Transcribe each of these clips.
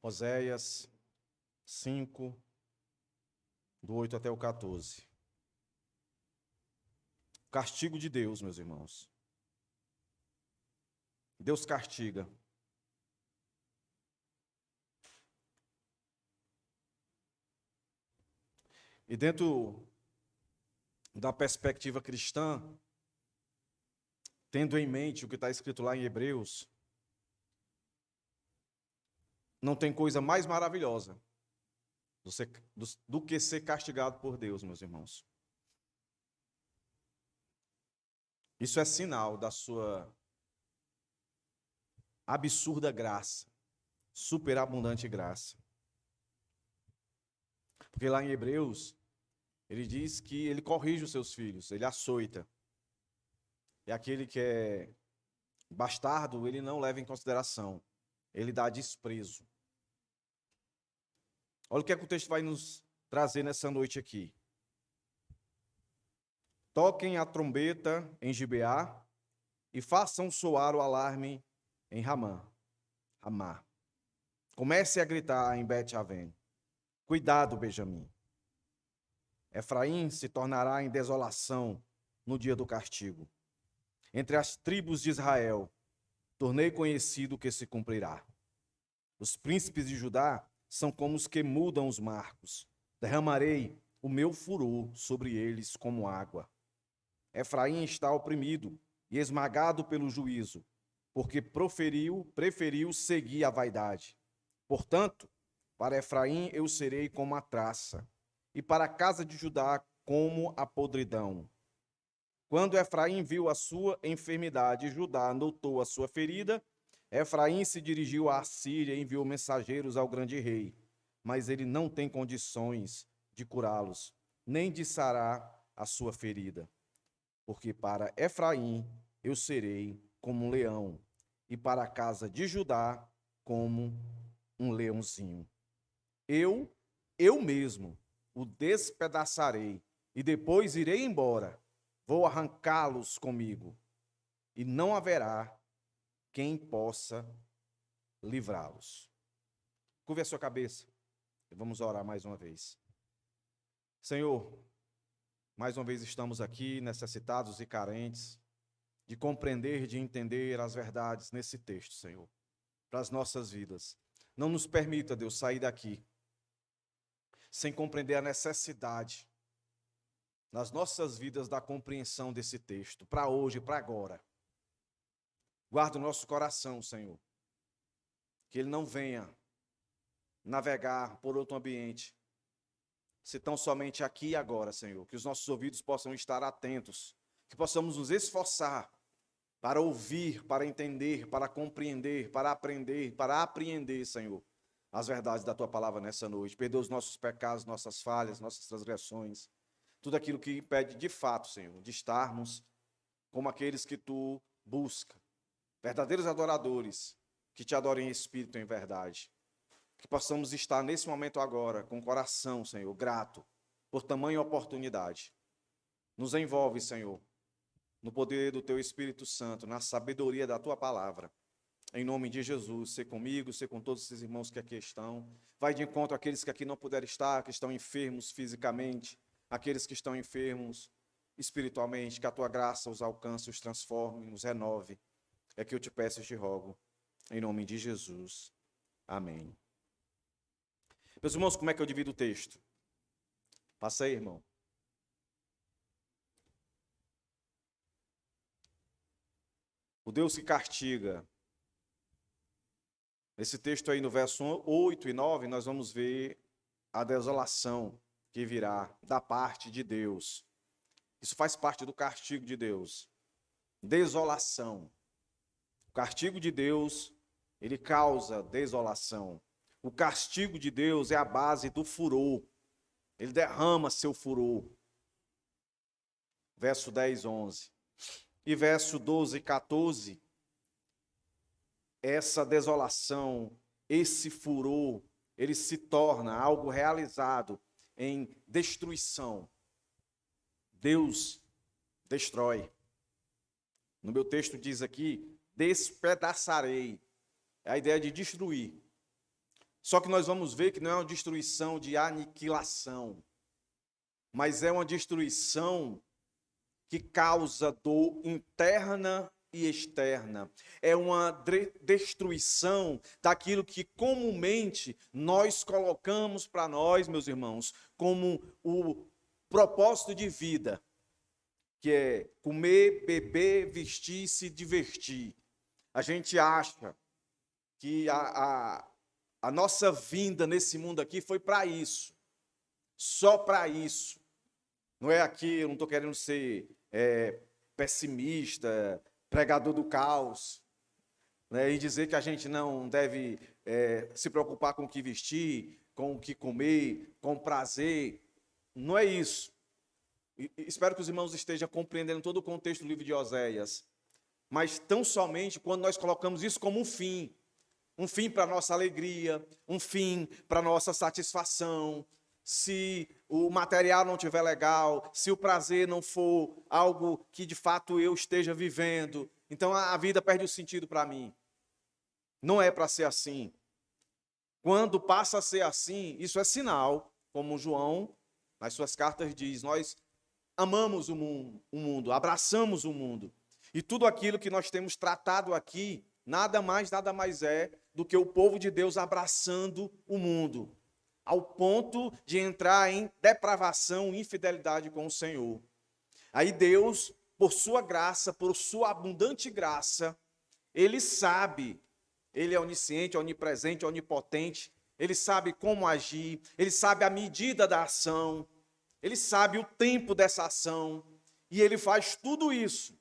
Oséias 5, do 8 até o 14. O castigo de Deus, meus irmãos. Deus castiga. E dentro da perspectiva cristã, tendo em mente o que está escrito lá em Hebreus, não tem coisa mais maravilhosa do que ser castigado por Deus, meus irmãos. Isso é sinal da sua absurda graça, superabundante graça. Porque lá em Hebreus, ele diz que ele corrige os seus filhos, ele açoita. E aquele que é bastardo, ele não leva em consideração, ele dá desprezo. Olha o que é que o texto vai nos trazer nessa noite aqui. Toquem a trombeta em Gibeá e façam soar o alarme em Ramá. Comece a gritar em Bet-Aven. Cuidado, Benjamim. Efraim se tornará em desolação no dia do castigo. Entre as tribos de Israel, tornei conhecido o que se cumprirá. Os príncipes de Judá são como os que mudam os marcos. Derramarei o meu furor sobre eles como água. Efraim está oprimido e esmagado pelo juízo, porque preferiu seguir a vaidade. Portanto, para Efraim eu serei como a traça, e para a casa de Judá como a podridão. Quando Efraim viu a sua enfermidade e Judá notou a sua ferida, Efraim se dirigiu à Assíria e enviou mensageiros ao grande rei, mas ele não tem condições de curá-los, nem de sarar a sua ferida. Porque para Efraim eu serei como um leão, e para a casa de Judá como um leãozinho. Eu mesmo o despedaçarei, e depois irei embora. Vou arrancá-los comigo, e não haverá quem possa livrá-los. Curve a sua cabeça e vamos orar mais uma vez. Senhor, mais uma vez estamos aqui necessitados e carentes de compreender, de entender as verdades nesse texto, Senhor, para as nossas vidas. Não nos permita, Deus, sair daqui sem compreender a necessidade nas nossas vidas da compreensão desse texto, para hoje, para agora. Guarda o nosso coração, Senhor, que ele não venha navegar por outro ambiente, se tão somente aqui e agora, Senhor, que os nossos ouvidos possam estar atentos, que possamos nos esforçar para ouvir, para entender, para compreender, para aprender, para apreender, Senhor, as verdades da Tua palavra nessa noite. Perdoa os nossos pecados, nossas falhas, nossas transgressões, tudo aquilo que impede de fato, Senhor, de estarmos como aqueles que Tu busca, verdadeiros adoradores, que Te adorem em espírito e em verdade. Que possamos estar nesse momento agora, com o coração, Senhor, grato por tamanha oportunidade. Nos envolve, Senhor, no poder do Teu Espírito Santo, na sabedoria da Tua palavra. Em nome de Jesus, ser comigo, ser com todos esses irmãos que aqui estão. Vai de encontro àqueles que aqui não puderam estar, que estão enfermos fisicamente, aqueles que estão enfermos espiritualmente, que a Tua graça os alcance, os transforme, os renove. É que eu te peço e te rogo, em nome de Jesus. Amém. Meus irmãos, como é que eu divido o texto? Passa aí, irmão. O Deus que castiga. Nesse texto aí, no verso 8 e 9, nós vamos ver a desolação que virá da parte de Deus. Isso faz parte do castigo de Deus. Desolação. O castigo de Deus, ele causa desolação. O castigo de Deus é a base do furor. Ele derrama seu furor. Verso 10, 11. E verso 12 e 14. Essa desolação, esse furor, ele se torna algo realizado em destruição. Deus destrói. No meu texto diz aqui, despedaçarei. É a ideia de destruir. Só que nós vamos ver que não é uma destruição de aniquilação, mas é uma destruição que causa dor interna e externa. É uma destruição daquilo que comumente nós colocamos para nós, meus irmãos, como o propósito de vida, que é comer, beber, vestir, se divertir. A gente acha que a nossa vinda nesse mundo aqui foi para isso, só para isso. Não é aqui, eu não estou querendo ser pessimista, pregador do caos, né, e dizer que a gente não deve se preocupar com o que vestir, com o que comer, com prazer. Não é isso. Espero que os irmãos estejam compreendendo todo o contexto do livro de Oséias. Mas tão somente quando nós colocamos isso como um fim para a nossa alegria, um fim para a nossa satisfação. Se o material não estiver legal, se o prazer não for algo que de fato eu esteja vivendo, então a vida perde o sentido para mim. Não é para ser assim. Quando passa a ser assim, isso é sinal, como João, nas suas cartas diz, nós amamos o mundo, abraçamos o mundo. E tudo aquilo que nós temos tratado aqui, nada mais é do que o povo de Deus abraçando o mundo, ao ponto de entrar em depravação e infidelidade com o Senhor. Aí Deus, por sua graça, por sua abundante graça, Ele sabe, Ele é onisciente, onipresente, onipotente, Ele sabe como agir, Ele sabe a medida da ação, Ele sabe o tempo dessa ação, e Ele faz tudo isso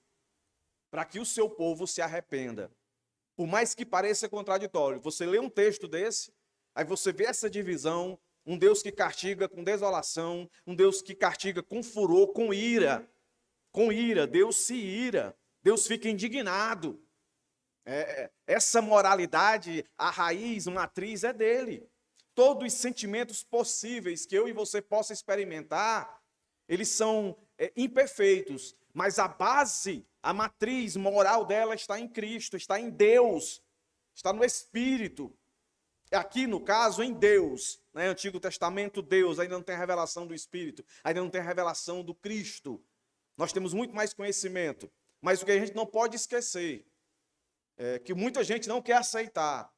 para que o seu povo se arrependa. Por mais que pareça contraditório, você lê um texto desse, aí você vê essa divisão, um Deus que castiga com desolação, um Deus que castiga com furor, com ira, Deus se ira, Deus fica indignado. Essa moralidade, a raiz, matriz é dele. Todos os sentimentos possíveis que eu e você possa experimentar, eles são imperfeitos, mas a base, a matriz moral dela está em Cristo, está em Deus, está no Espírito. Aqui, no caso, em Deus, né? Antigo Testamento, Deus, ainda não tem a revelação do Espírito, ainda não tem a revelação do Cristo. Nós temos muito mais conhecimento, mas o que a gente não pode esquecer é que muita gente não quer aceitar,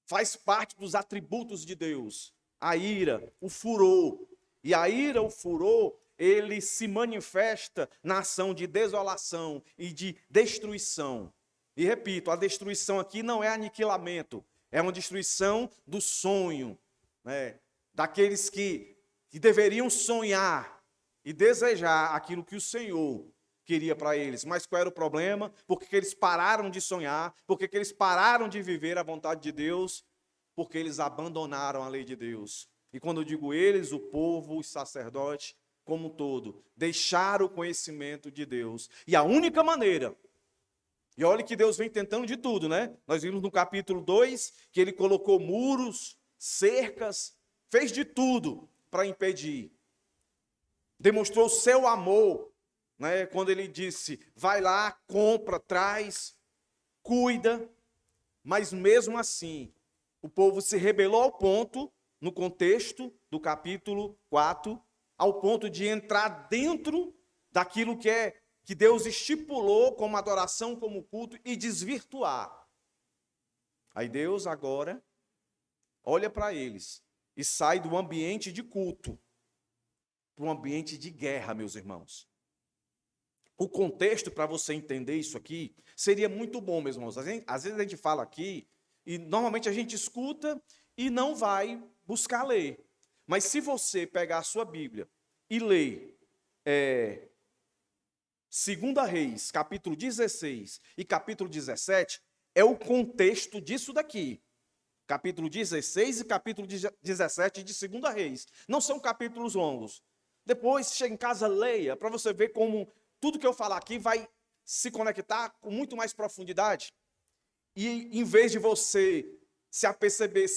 faz parte dos atributos de Deus, a ira, o furor. E a ira, o furor, ele se manifesta na ação de desolação e de destruição. E repito, a destruição aqui não é aniquilamento, é uma destruição do sonho, né? Daqueles que deveriam sonhar e desejar aquilo que o Senhor queria para eles. Mas qual era o problema? Porque eles pararam de sonhar, porque eles pararam de viver a vontade de Deus, porque eles abandonaram a lei de Deus. E quando eu digo eles, o povo, os sacerdotes, como um todo, deixaram o conhecimento de Deus. E a única maneira, e olha que Deus vem tentando de tudo, né? Nós vimos no capítulo 2 que ele colocou muros, cercas, fez de tudo para impedir. Demonstrou o seu amor, né? Quando ele disse, vai lá, compra, traz, cuida. Mas mesmo assim, o povo se rebelou ao ponto, no contexto do capítulo 4, ao ponto de entrar dentro daquilo que Deus estipulou como adoração, como culto, e desvirtuar. Aí Deus agora olha para eles e sai do ambiente de culto para um ambiente de guerra, meus irmãos. O contexto, para você entender isso aqui, seria muito bom, meus irmãos. Às vezes a gente fala aqui, e normalmente a gente escuta e não vai buscar ler. Mas se você pegar a sua Bíblia e ler 2 Reis, capítulo 16 e capítulo 17, é o contexto disso daqui. Capítulo 16 e capítulo 17 de 2 Reis. Não são capítulos longos. Depois, chega em casa, leia, para você ver como tudo que eu falar aqui vai se conectar com muito mais profundidade. E em vez de você se aperceber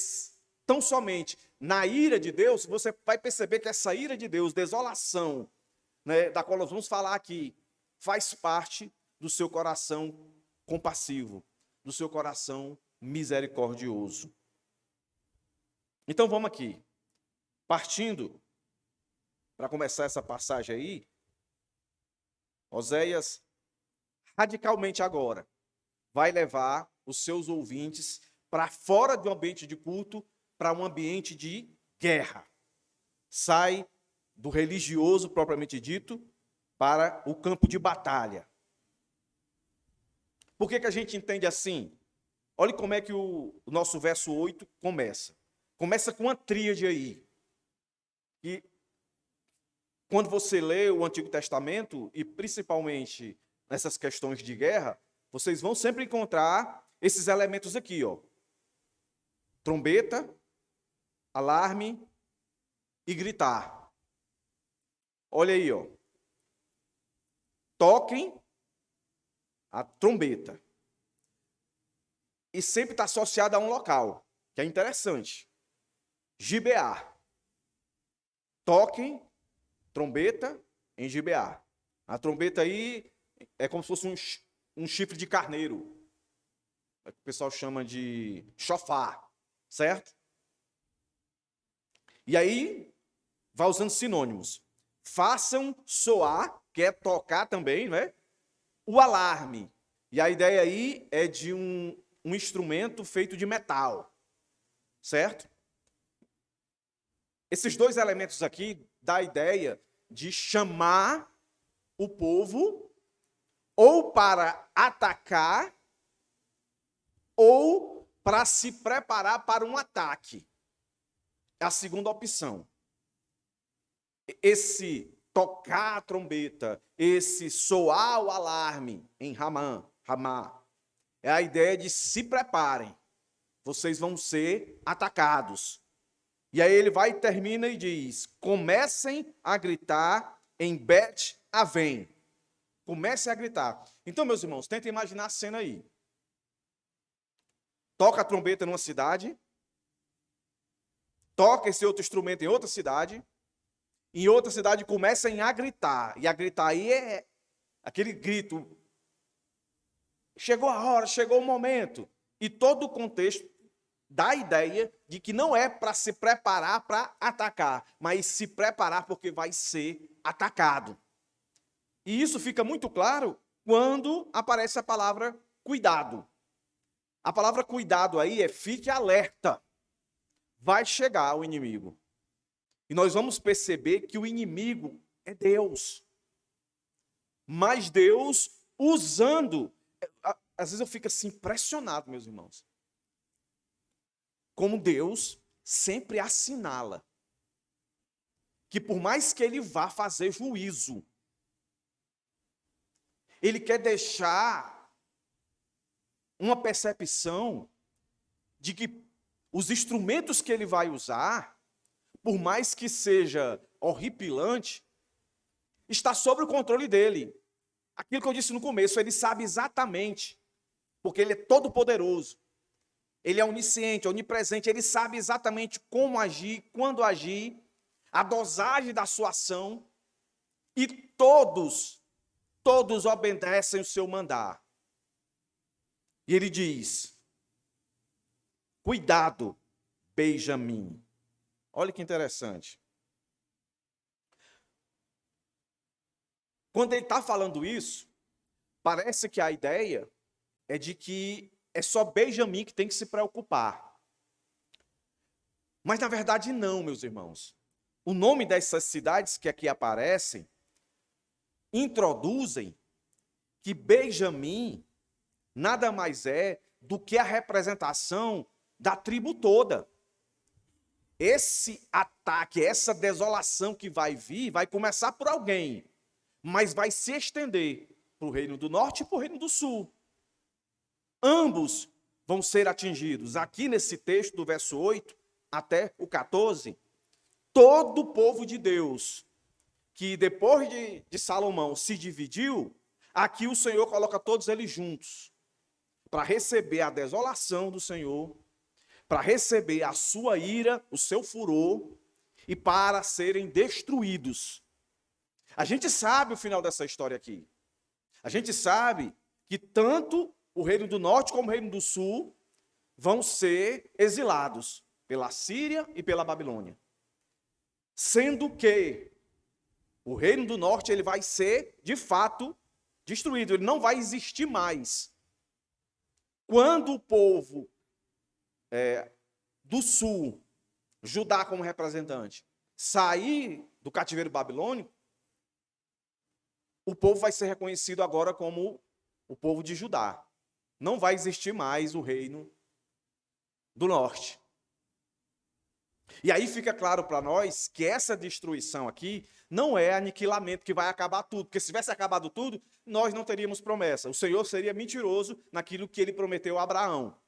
tão somente na ira de Deus, você vai perceber que essa ira de Deus, desolação, né, da qual nós vamos falar aqui, faz parte do seu coração compassivo, do seu coração misericordioso. Então vamos aqui. Partindo, para começar essa passagem aí, Oséias, radicalmente agora, vai levar os seus ouvintes para fora do ambiente de culto, para um ambiente de guerra. Sai do religioso propriamente dito para o campo de batalha. Por que a gente entende assim? Olha como é que o nosso verso 8 começa. Começa com uma tríade aí. E quando você lê o Antigo Testamento, e principalmente nessas questões de guerra, vocês vão sempre encontrar esses elementos aqui, ó. Trombeta, alarme e gritar. Olha aí, ó. Toquem a trombeta. E sempre está associado a um local, que é interessante. Gibeá. Toquem trombeta em Gibeá. A trombeta aí é como se fosse um chifre de carneiro. O pessoal chama de chofar, certo? E aí, vai usando sinônimos. Façam soar, que é tocar também, não é? O alarme. E a ideia aí é de um instrumento feito de metal, certo? Esses dois elementos aqui dá a ideia de chamar o povo ou para atacar ou para se preparar para um ataque. É a segunda opção. Esse tocar a trombeta, esse soar o alarme em Ramá, é a ideia de se preparem. Vocês vão ser atacados. E aí ele vai e termina e diz: comecem a gritar em Bet-Aven. Comecem a gritar. Então, meus irmãos, tentem imaginar a cena aí. Toca a trombeta numa cidade, toca esse outro instrumento em outra cidade, em outra cidade comecem a gritar. E a gritar aí é aquele grito. Chegou a hora, chegou o momento. E todo o contexto dá a ideia de que não é para se preparar para atacar, mas se preparar porque vai ser atacado. E isso fica muito claro quando aparece a palavra cuidado. A palavra cuidado aí é fique alerta. Vai chegar o inimigo. E nós vamos perceber que o inimigo é Deus. Mas Deus usando... Às vezes eu fico assim impressionado, meus irmãos. Como Deus sempre assinala que por mais que ele vá fazer juízo, ele quer deixar uma percepção de que os instrumentos que ele vai usar, por mais que seja horripilante, está sob o controle dele. Aquilo que eu disse no começo, ele sabe exatamente, porque ele é todo poderoso. Ele é onisciente, onipresente, ele sabe exatamente como agir, quando agir, a dosagem da sua ação, e todos obedecem o seu mandar. E ele diz: cuidado, Benjamim. Olha que interessante. Quando ele está falando isso, parece que a ideia é de que é só Benjamim que tem que se preocupar. Mas na verdade não, meus irmãos. O nome dessas cidades que aqui aparecem introduzem que Benjamim nada mais é do que a representação da tribo toda. Esse ataque, essa desolação que vai vir, vai começar por alguém, mas vai se estender para o reino do norte e para o reino do sul. Ambos vão ser atingidos. Aqui nesse texto, do verso 8 até o 14, todo o povo de Deus, que depois de Salomão se dividiu, aqui o Senhor coloca todos eles juntos, para receber a desolação do Senhor, para receber a sua ira, o seu furor, e para serem destruídos. A gente sabe o final dessa história aqui. A gente sabe que tanto o reino do norte como o reino do sul vão ser exilados pela Síria e pela Babilônia. Sendo que o reino do norte ele vai ser, de fato, destruído. Ele não vai existir mais. Quando o povo do sul, Judá como representante, sair do cativeiro babilônico, o povo vai ser reconhecido agora como o povo de Judá. Não vai existir mais o reino do norte. E aí fica claro para nós que essa destruição aqui não é aniquilamento que vai acabar tudo. Porque se tivesse acabado tudo, nós não teríamos promessa. O Senhor seria mentiroso naquilo que ele prometeu a Abraão.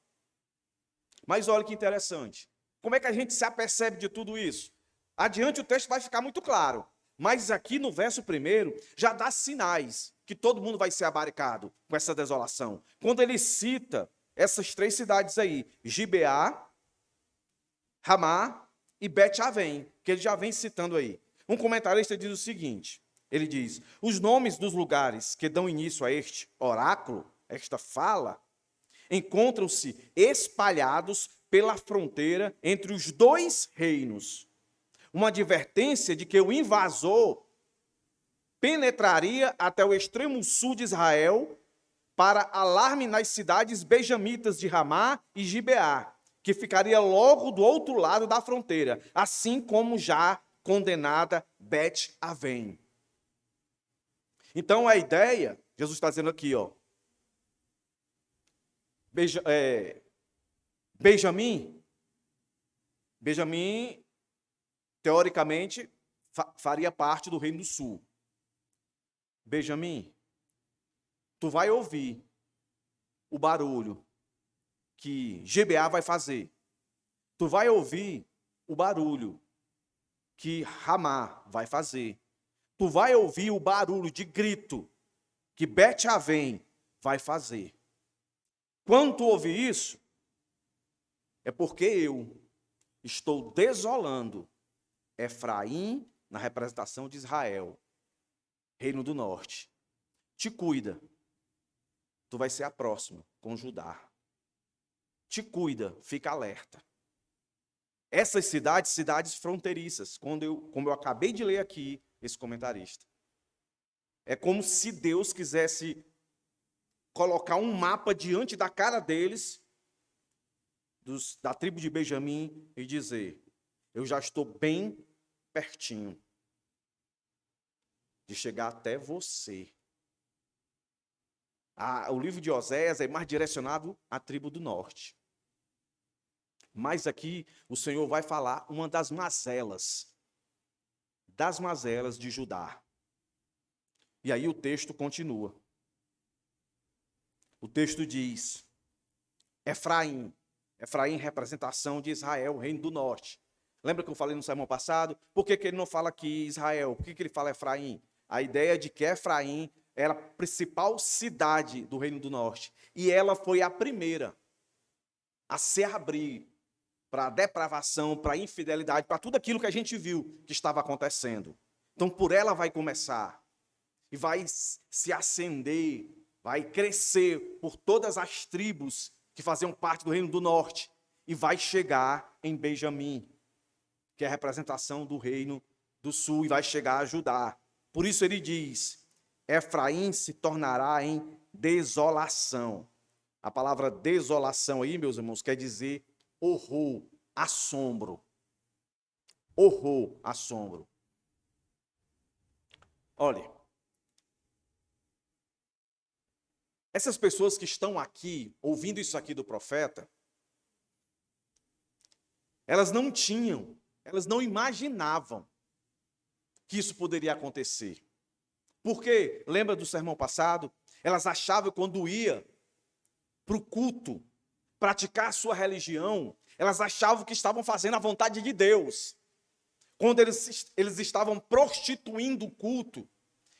Mas olha que interessante. Como é que a gente se apercebe de tudo isso? Adiante o texto vai ficar muito claro. Mas aqui no verso 1 já dá sinais que todo mundo vai ser abarcado com essa desolação. Quando ele cita essas 3 cidades aí, Gibeá, Ramá e Bet-Avém, que ele já vem citando aí. Um comentarista diz o seguinte, ele diz, os nomes dos lugares que dão início a este oráculo, esta fala, encontram-se espalhados pela fronteira entre os 2 reinos. Uma advertência de que o invasor penetraria até o extremo sul de Israel para alarme nas cidades benjamitas de Ramá e Gibeá, que ficaria logo do outro lado da fronteira, assim como já condenada Bet-Avém. Então a ideia, Jesus está dizendo aqui, Benjamim, teoricamente, faria parte do Reino do Sul. Benjamim, tu vai ouvir o barulho que Gibeá vai fazer. Tu vai ouvir o barulho que Ramá vai fazer. Tu vai ouvir o barulho de grito que Bet-Avém vai fazer. Quando tu ouvir isso, é porque eu estou desolando Efraim na representação de Israel, reino do norte. Te cuida. Tu vai ser a próxima com Judá. Te cuida, fica alerta. Essas cidades fronteiriças, como eu acabei de ler aqui, esse comentarista. É como se Deus quisesse colocar um mapa diante da cara deles, da tribo de Benjamim, e dizer, eu já estou bem pertinho de chegar até você. O livro de Oséias é mais direcionado à tribo do norte. Mas aqui o Senhor vai falar uma das mazelas de Judá. E aí o texto continua. O texto diz, Efraim, representação de Israel, reino do norte. Lembra que eu falei no sermão passado? Por que ele não fala aqui Israel? Por que ele fala Efraim? A ideia de que Efraim era a principal cidade do reino do norte. E ela foi a primeira a se abrir para a depravação, para a infidelidade, para tudo aquilo que a gente viu que estava acontecendo. Então, por ela vai começar. E vai se acender, vai crescer por todas as tribos que faziam parte do reino do norte. E vai chegar em Benjamim, que é a representação do reino do sul, e vai chegar a Judá. Por isso ele diz, Efraim se tornará em desolação. A palavra desolação aí, meus irmãos, quer dizer horror, assombro. Horror, assombro. Olha, essas pessoas que estão aqui, ouvindo isso aqui do profeta, elas não imaginavam que isso poderia acontecer. Porque, lembra do sermão passado? Elas achavam que quando ia para o culto, praticar a sua religião, elas achavam que estavam fazendo a vontade de Deus. Quando eles estavam prostituindo o culto,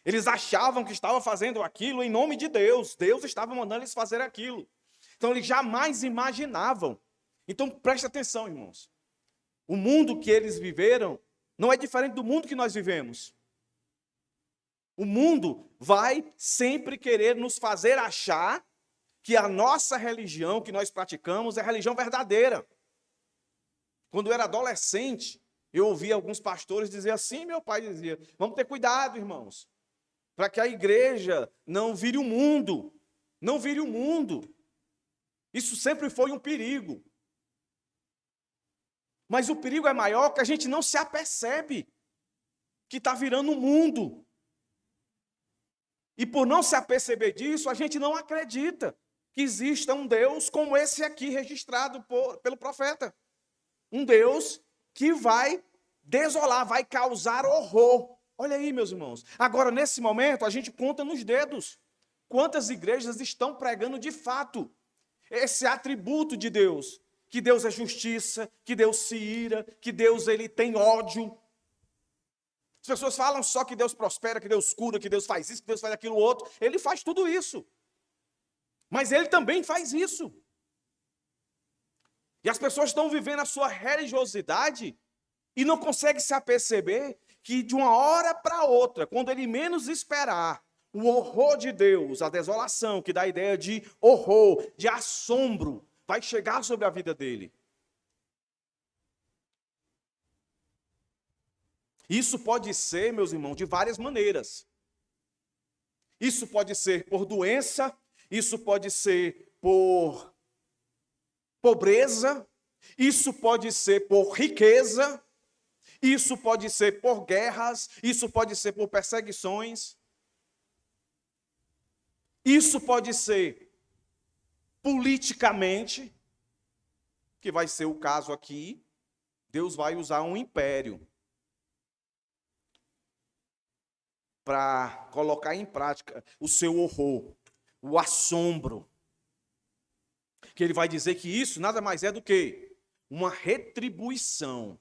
eles achavam que estavam fazendo aquilo em nome de Deus. Deus estava mandando eles fazer aquilo. Então, eles jamais imaginavam. Então, preste atenção, irmãos. O mundo que eles viveram não é diferente do mundo que nós vivemos. O mundo vai sempre querer nos fazer achar que a nossa religião que nós praticamos é a religião verdadeira. Quando eu era adolescente, eu ouvia alguns pastores dizer assim, meu pai dizia, vamos ter cuidado, irmãos, para que a igreja não vire o mundo, não vire o mundo. Isso sempre foi um perigo. Mas o perigo é maior que a gente não se apercebe que está virando o mundo. E por não se aperceber disso, a gente não acredita que exista um Deus como esse aqui registrado pelo profeta. Um Deus que vai desolar, vai causar horror. Olha aí, meus irmãos. Agora, nesse momento, a gente conta nos dedos quantas igrejas estão pregando de fato esse atributo de Deus, que Deus é justiça, que Deus se ira, que Deus ele tem ódio. As pessoas falam só que Deus prospera, que Deus cura, que Deus faz isso, que Deus faz aquilo outro. Ele faz tudo isso. Mas ele também faz isso. E as pessoas estão vivendo a sua religiosidade e não conseguem se aperceber que de uma hora para outra, quando ele menos esperar, o horror de Deus, a desolação, que dá a ideia de horror, de assombro, vai chegar sobre a vida dele. Isso pode ser, meus irmãos, de várias maneiras. Isso pode ser por doença, isso pode ser por pobreza, isso pode ser por riqueza, isso pode ser por guerras, isso pode ser por perseguições, isso pode ser politicamente, que vai ser o caso aqui. Deus vai usar um império para colocar em prática o seu horror, o assombro. Que ele vai dizer que isso nada mais é do que uma retribuição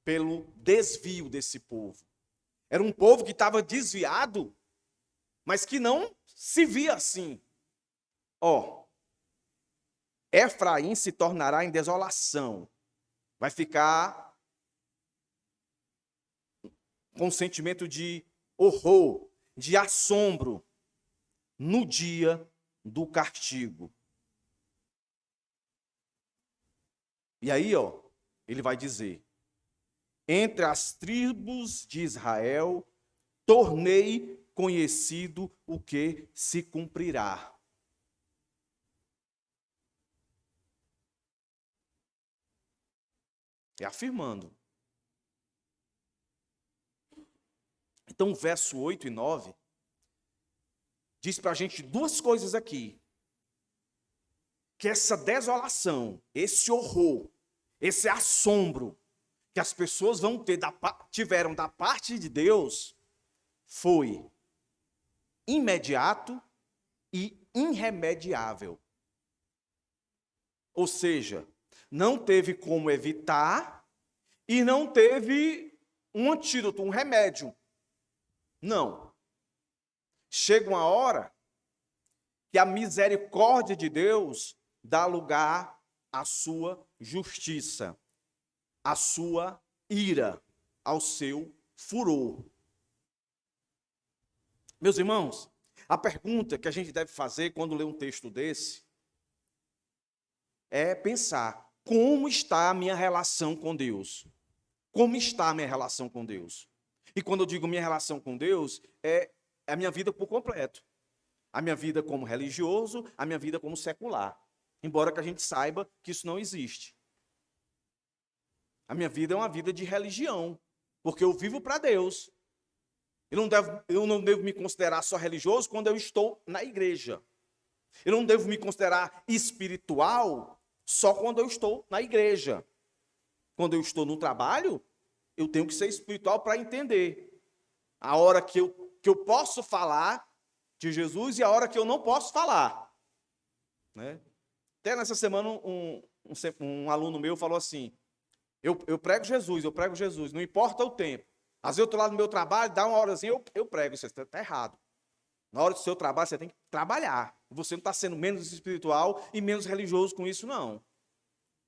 pelo desvio desse povo. Era um povo que estava desviado, mas que não se via assim. Efraim se tornará em desolação. Vai ficar com um sentimento de horror, de assombro, no dia do castigo. E aí, ele vai dizer: entre as tribos de Israel, tornei conhecido o que se cumprirá. É afirmando. Então, verso 8 e 9 diz para a gente duas coisas aqui. Que essa desolação, esse horror, esse assombro que as pessoas tiveram da parte de Deus foi imediato e irremediável. Ou seja, não teve como evitar e não teve um antídoto, um remédio. Não. Chega uma hora que a misericórdia de Deus dá lugar à sua justiça, à sua ira, ao seu furor. Meus irmãos, a pergunta que a gente deve fazer quando lê um texto desse é pensar: como está a minha relação com Deus? Como está a minha relação com Deus? E quando eu digo minha relação com Deus, é a minha vida por completo. A minha vida como religioso, a minha vida como secular. Embora que a gente saiba que isso não existe. A minha vida é uma vida de religião, porque eu vivo para Deus. Eu não devo me considerar só religioso quando eu estou na igreja. Eu não devo me considerar espiritual só quando eu estou na igreja. Quando eu estou no trabalho, eu tenho que ser espiritual para entender a hora que eu posso falar de Jesus e a hora que eu não posso falar. Né? Até nessa semana um aluno meu falou assim: eu prego Jesus, não importa o tempo. Às vezes eu estou lá no meu trabalho, dá uma horazinha, eu prego. Isso está errado. Na hora do seu trabalho, você tem que trabalhar. Você não está sendo menos espiritual e menos religioso com isso, não.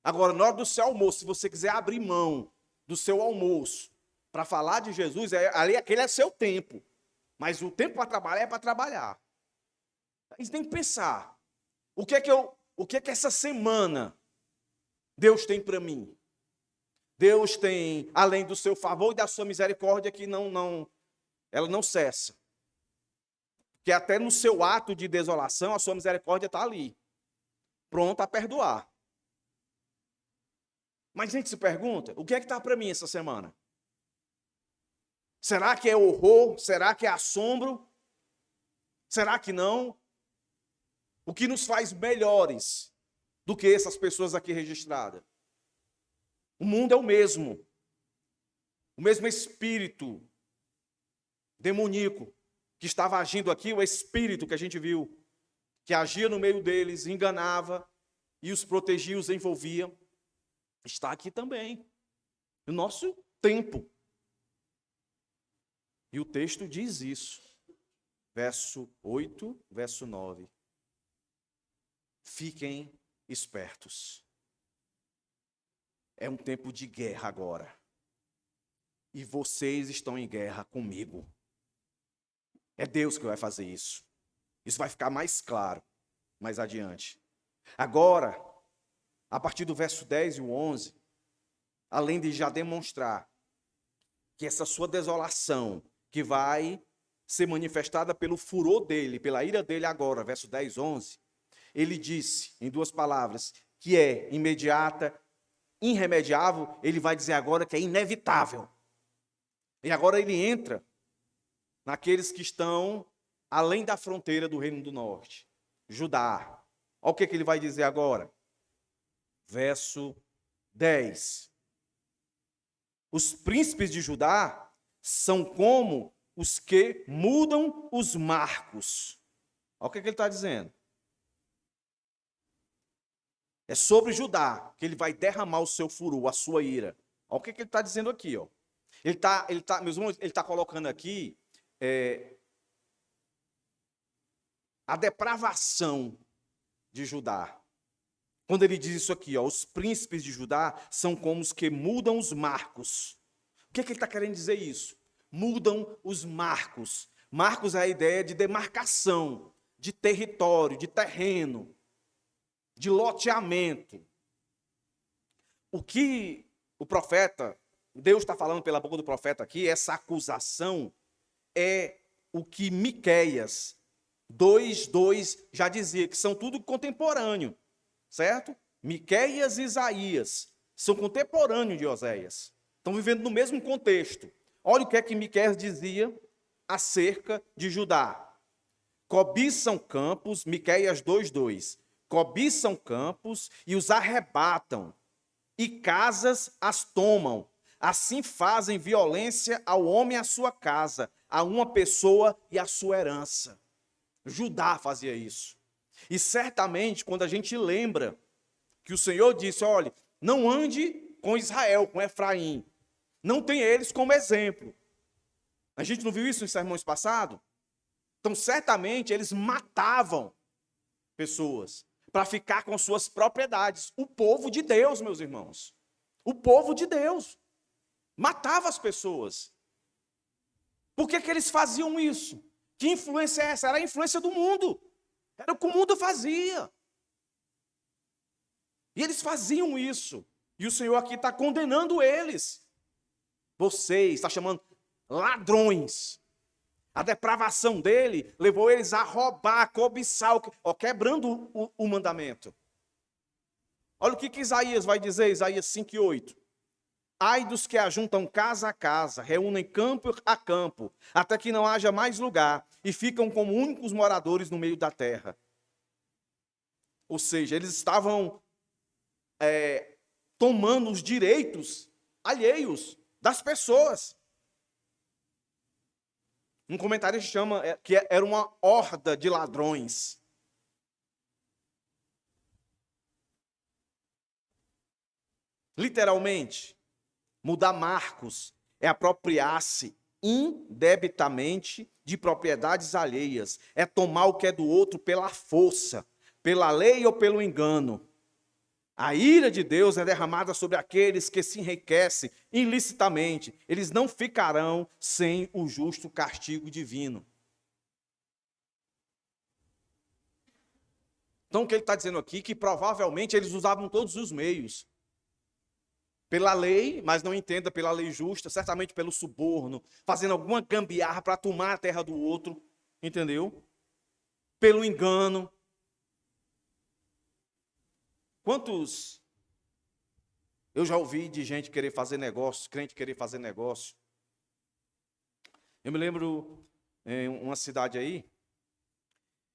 Agora, na hora do seu almoço, se você quiser abrir mão do seu almoço para falar de Jesus, ali aquele é seu tempo. Mas o tempo para trabalhar é para trabalhar. A gente tem que pensar. O que é que essa semana Deus tem para mim? Deus tem, além do seu favor e da sua misericórdia, que ela não cessa. Que até no seu ato de desolação, a sua misericórdia está ali, pronta a perdoar. Mas a gente se pergunta, o que é que está para mim essa semana? Será que é horror? Será que é assombro? Será que não? O que nos faz melhores do que essas pessoas aqui registradas? O mundo é o mesmo espírito demoníaco que estava agindo aqui, o espírito que a gente viu, que agia no meio deles, enganava e os protegia, os envolvia, está aqui também, no nosso tempo. E o texto diz isso, verso 8, verso 9. Fiquem espertos. É um tempo de guerra agora. E vocês estão em guerra comigo. É Deus que vai fazer isso. Isso vai ficar mais claro mais adiante. Agora, a partir do verso 10 e o 11, além de já demonstrar que essa sua desolação, que vai ser manifestada pelo furor dele, pela ira dele agora, verso 10, 11, ele disse, em duas palavras, que é imediata, irremediável, ele vai dizer agora que é inevitável. E agora ele entra naqueles que estão além da fronteira do Reino do Norte, Judá. Olha o que ele vai dizer agora. Verso 10. Os príncipes de Judá são como os que mudam os marcos. Olha o que ele está dizendo. É sobre Judá que ele vai derramar o seu furor, a sua ira. Olha o que ele está dizendo aqui. Ó. Meus irmãos, ele está colocando aqui a depravação de Judá. Quando ele diz isso aqui, ó, os príncipes de Judá são como os que mudam os marcos. O que ele está querendo dizer isso? Mudam os marcos. Marcos é a ideia de demarcação, de território, de terreno, de loteamento. O que o profeta, Deus está falando pela boca do profeta aqui, essa acusação é o que Miqueias 2:2 já dizia, que são tudo contemporâneo, certo? Miqueias e Isaías são contemporâneos de Oséias. Estão vivendo no mesmo contexto. Olha o que é que Miqueias dizia acerca de Judá. Cobiçam campos, Miqueias 2:2. Cobiçam campos e os arrebatam, e casas as tomam. Assim fazem violência ao homem e à sua casa, a uma pessoa e à sua herança. Judá fazia isso. E certamente, quando a gente lembra que o Senhor disse, olha, não ande com Israel, com Efraim. Não tem eles como exemplo. A gente não viu isso nos sermões passados? Então, certamente, eles matavam pessoas para ficar com suas propriedades. O povo de Deus, meus irmãos. O povo de Deus. Matava as pessoas. Por que eles faziam isso? Que influência é essa? Era a influência do mundo. Era o que o mundo fazia. E eles faziam isso. E o Senhor aqui está condenando eles. Vocês, está chamando ladrões. A depravação dele levou eles a roubar, a cobiçar, quebrando o mandamento. Olha o que Isaías vai dizer, Isaías 5:8. Ai dos que ajuntam casa a casa, reúnem campo a campo, até que não haja mais lugar, e ficam como únicos moradores no meio da terra. Ou seja, eles estavam tomando os direitos alheios das pessoas. Um comentário chama que era uma horda de ladrões. Literalmente, mudar marcos é apropriar-se indebitamente de propriedades alheias, é tomar o que é do outro pela força, pela lei ou pelo engano. A ira de Deus é derramada sobre aqueles que se enriquecem ilicitamente. Eles não ficarão sem o justo castigo divino. Então, o que ele está dizendo aqui? Que provavelmente eles usavam todos os meios pela lei, mas não entenda pela lei justa, certamente pelo suborno, fazendo alguma gambiarra para tomar a terra do outro, entendeu? Pelo engano. Quantos eu já ouvi de gente querer fazer negócio, crente querer fazer negócio? Eu me lembro em uma cidade aí,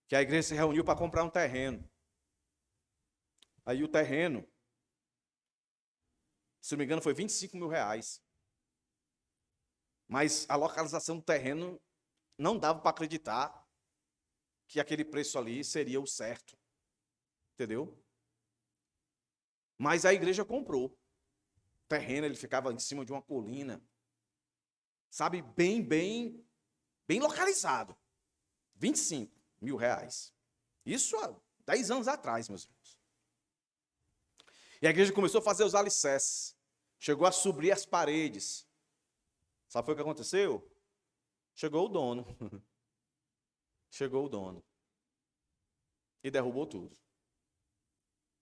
que a igreja se reuniu para comprar um terreno. Aí o terreno, se não me engano, foi 25 mil reais. Mas a localização do terreno não dava para acreditar que aquele preço ali seria o certo. Entendeu? Mas a igreja comprou. O terreno, ele ficava em cima de uma colina. Sabe, bem localizado. 25 mil reais. Isso há 10 anos atrás, meus irmãos. E a igreja começou a fazer os alicerces. Chegou a subir as paredes. Sabe o que aconteceu? Chegou o dono. Chegou o dono. E derrubou tudo.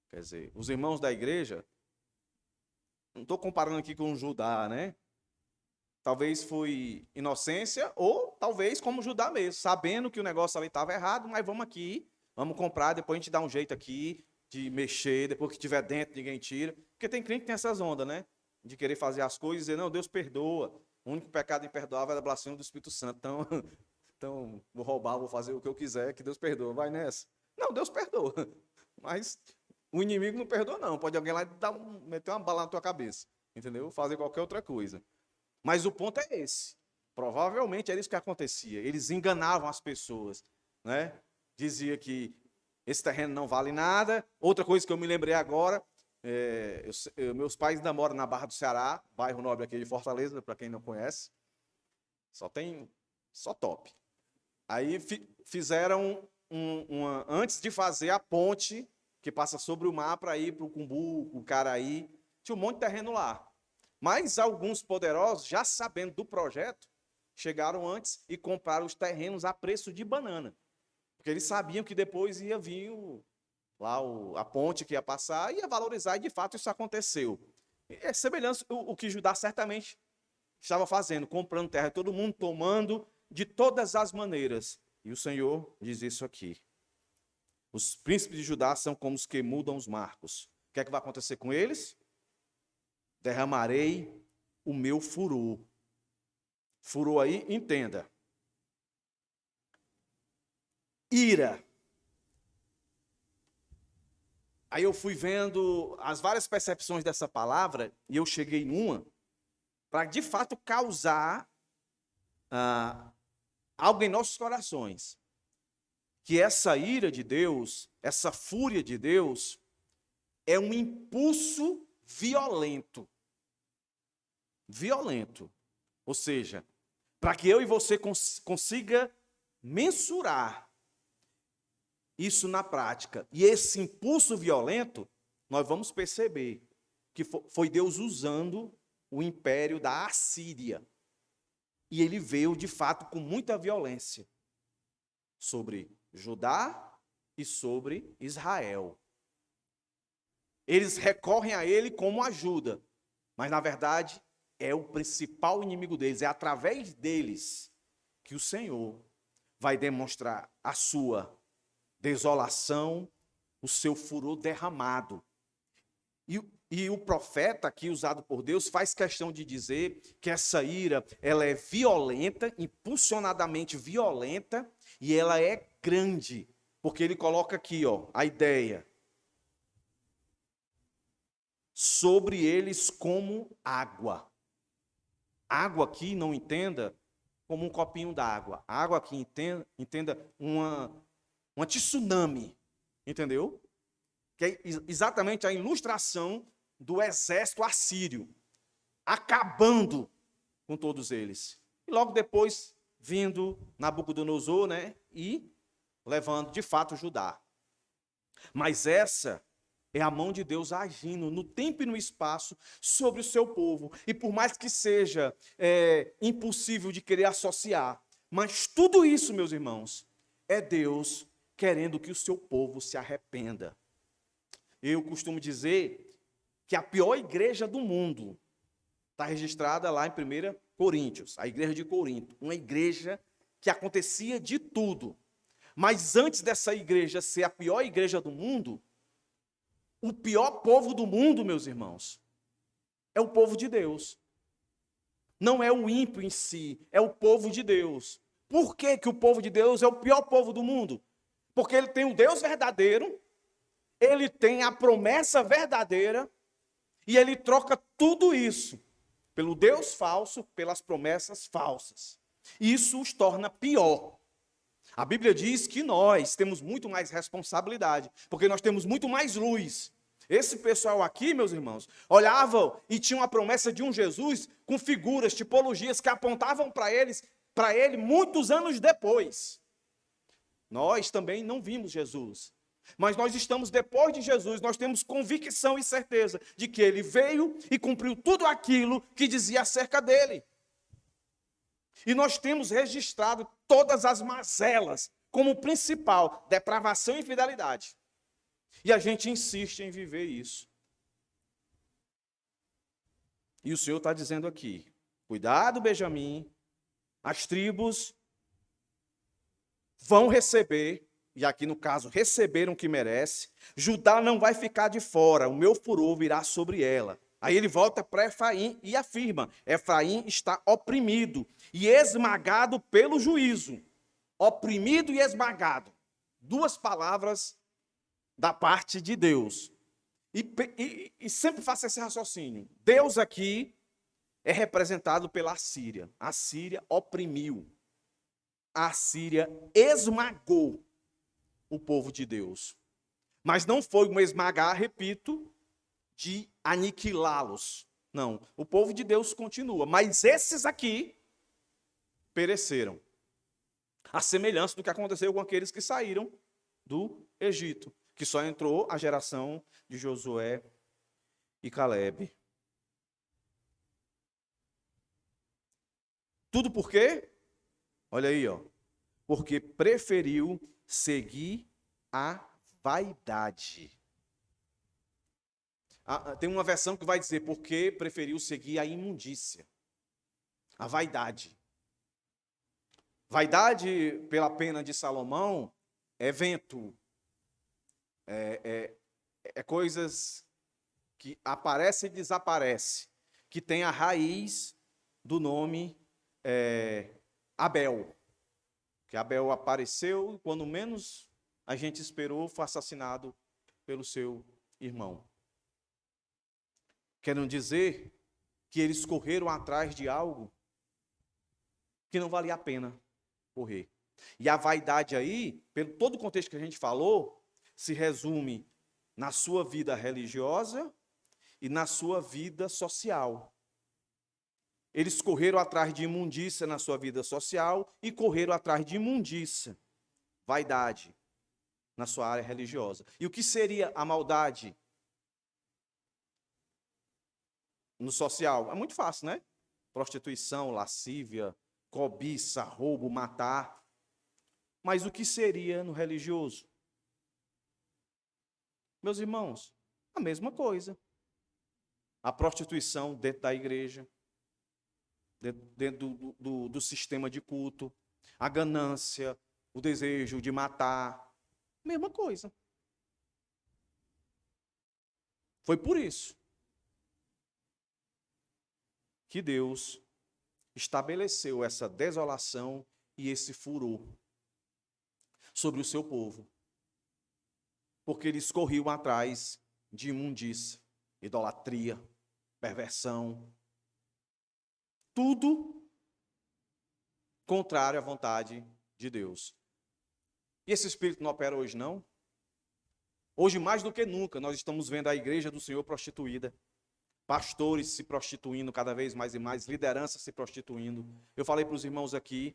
Quer dizer, os irmãos da igreja, não estou comparando aqui com Judá, né? Talvez foi inocência, ou talvez como Judá mesmo, sabendo que o negócio ali estava errado, mas vamos aqui, vamos comprar, depois a gente dá um jeito aqui de mexer, depois que estiver dentro, ninguém tira. Porque tem crente que tem essas ondas, né? De querer fazer as coisas e dizer, não, Deus perdoa. O único pecado imperdoável é a blasfêmia do Espírito Santo. Então, vou roubar, vou fazer o que eu quiser, que Deus perdoa. Vai nessa. Não, Deus perdoa. Mas o inimigo não perdoa, não. Pode alguém lá meter uma bala na tua cabeça. Entendeu? Fazer qualquer outra coisa. Mas o ponto é esse. Provavelmente era isso que acontecia. Eles enganavam as pessoas, né? Dizia que esse terreno não vale nada. Outra coisa que eu me lembrei agora, meus pais ainda moram na Barra do Ceará, bairro nobre aqui de Fortaleza, para quem não conhece. Só top. Aí fizeram antes de fazer a ponte que passa sobre o mar para ir para o Cumbuco, o Caraí, tinha um monte de terreno lá. Mas alguns poderosos, já sabendo do projeto, chegaram antes e compraram os terrenos a preço de banana. Porque eles sabiam que depois ia vir a ponte que ia passar e ia valorizar, e de fato isso aconteceu. É semelhante o que Judá certamente estava fazendo, comprando terra, todo mundo tomando de todas as maneiras. E o Senhor diz isso aqui. Os príncipes de Judá são como os que mudam os marcos. O que é que vai acontecer com eles? Derramarei o meu furor. Furor aí, entenda. Ira. Aí eu fui vendo as várias percepções dessa palavra e eu cheguei numa para de fato causar algo em nossos corações. Que essa ira de Deus, essa fúria de Deus, é um impulso violento. Violento. Ou seja, para que eu e você consiga mensurar isso na prática, e esse impulso violento, nós vamos perceber que foi Deus usando o império da Assíria. E ele veio, de fato, com muita violência sobre Judá e sobre Israel. Eles recorrem a ele como ajuda, mas, na verdade, é o principal inimigo deles. É através deles que o Senhor vai demonstrar a sua desolação, o seu furor derramado. E o profeta aqui usado por Deus faz questão de dizer que essa ira, ela é violenta, impulsionadamente violenta, e ela é grande, porque ele coloca aqui, a ideia. Sobre eles como água. Água aqui, não entenda como um copinho d'água. Água aqui, entenda uma tsunami, entendeu? Que é exatamente a ilustração do exército assírio, acabando com todos eles. E logo depois, vindo Nabucodonosor, né, e levando, de fato, Judá. Mas essa é a mão de Deus agindo no tempo e no espaço sobre o seu povo. E por mais que seja impossível de querer associar, mas tudo isso, meus irmãos, é Deus querendo que o seu povo se arrependa. Eu costumo dizer que a pior igreja do mundo está registrada lá em 1 Coríntios, a igreja de Corinto, uma igreja que acontecia de tudo. Mas antes dessa igreja ser a pior igreja do mundo, o pior povo do mundo, meus irmãos, é o povo de Deus. Não é o ímpio em si, é o povo de Deus. Por que que o povo de Deus é o pior povo do mundo? Porque ele tem o Deus verdadeiro, ele tem a promessa verdadeira, e ele troca tudo isso pelo Deus falso, pelas promessas falsas. Isso os torna pior. A Bíblia diz que nós temos muito mais responsabilidade, porque nós temos muito mais luz. Esse pessoal aqui, meus irmãos, olhavam e tinham a promessa de um Jesus com figuras, tipologias que apontavam para ele muitos anos depois. Nós também não vimos Jesus, mas nós estamos depois de Jesus, nós temos convicção e certeza de que ele veio e cumpriu tudo aquilo que dizia acerca dele. E nós temos registrado todas as mazelas como principal, depravação e infidelidade. E a gente insiste em viver isso. E o Senhor está dizendo aqui, cuidado, Benjamim, as tribos vão receber, e aqui no caso, receberam o que merece. Judá não vai ficar de fora, o meu furor virá sobre ela. Aí ele volta para Efraim e afirma, Efraim está oprimido e esmagado pelo juízo. Oprimido e esmagado. Duas palavras da parte de Deus. E sempre faça esse raciocínio. Deus aqui é representado pela Assíria. A Síria oprimiu. A Síria esmagou o povo de Deus. Mas não foi um esmagar, repito, de aniquilá-los. Não, o povo de Deus continua. Mas esses aqui pereceram. A semelhança do que aconteceu com aqueles que saíram do Egito, que só entrou a geração de Josué e Calebe. Tudo por quê? Olha aí, ó. Porque preferiu seguir a vaidade. Tem uma versão que vai dizer porque preferiu seguir a imundícia, a vaidade. Vaidade, pela pena de Salomão, é vento, é coisas que aparecem e desaparecem, que tem a raiz do nome Abel. Que Abel apareceu e, quando menos a gente esperou, foi assassinado pelo seu irmão. Querem dizer que eles correram atrás de algo que não valia a pena correr. E a vaidade aí, pelo todo o contexto que a gente falou, se resume na sua vida religiosa e na sua vida social. Eles correram atrás de imundícia na sua vida social e correram atrás de imundícia, vaidade, na sua área religiosa. E o que seria a maldade no social? É muito fácil, né? Prostituição, lascívia, cobiça, roubo, matar. Mas o que seria no religioso? Meus irmãos, a mesma coisa. A prostituição dentro da igreja, dentro do sistema de culto, a ganância, o desejo de matar, mesma coisa. Foi por isso que Deus estabeleceu essa desolação e esse furor sobre o seu povo, porque eles corriam atrás de imundícia, idolatria, perversão, tudo contrário à vontade de Deus. E esse espírito não opera hoje, não? Hoje, mais do que nunca, nós estamos vendo a igreja do Senhor prostituída, pastores se prostituindo cada vez mais e mais, liderança se prostituindo. Eu falei para os irmãos aqui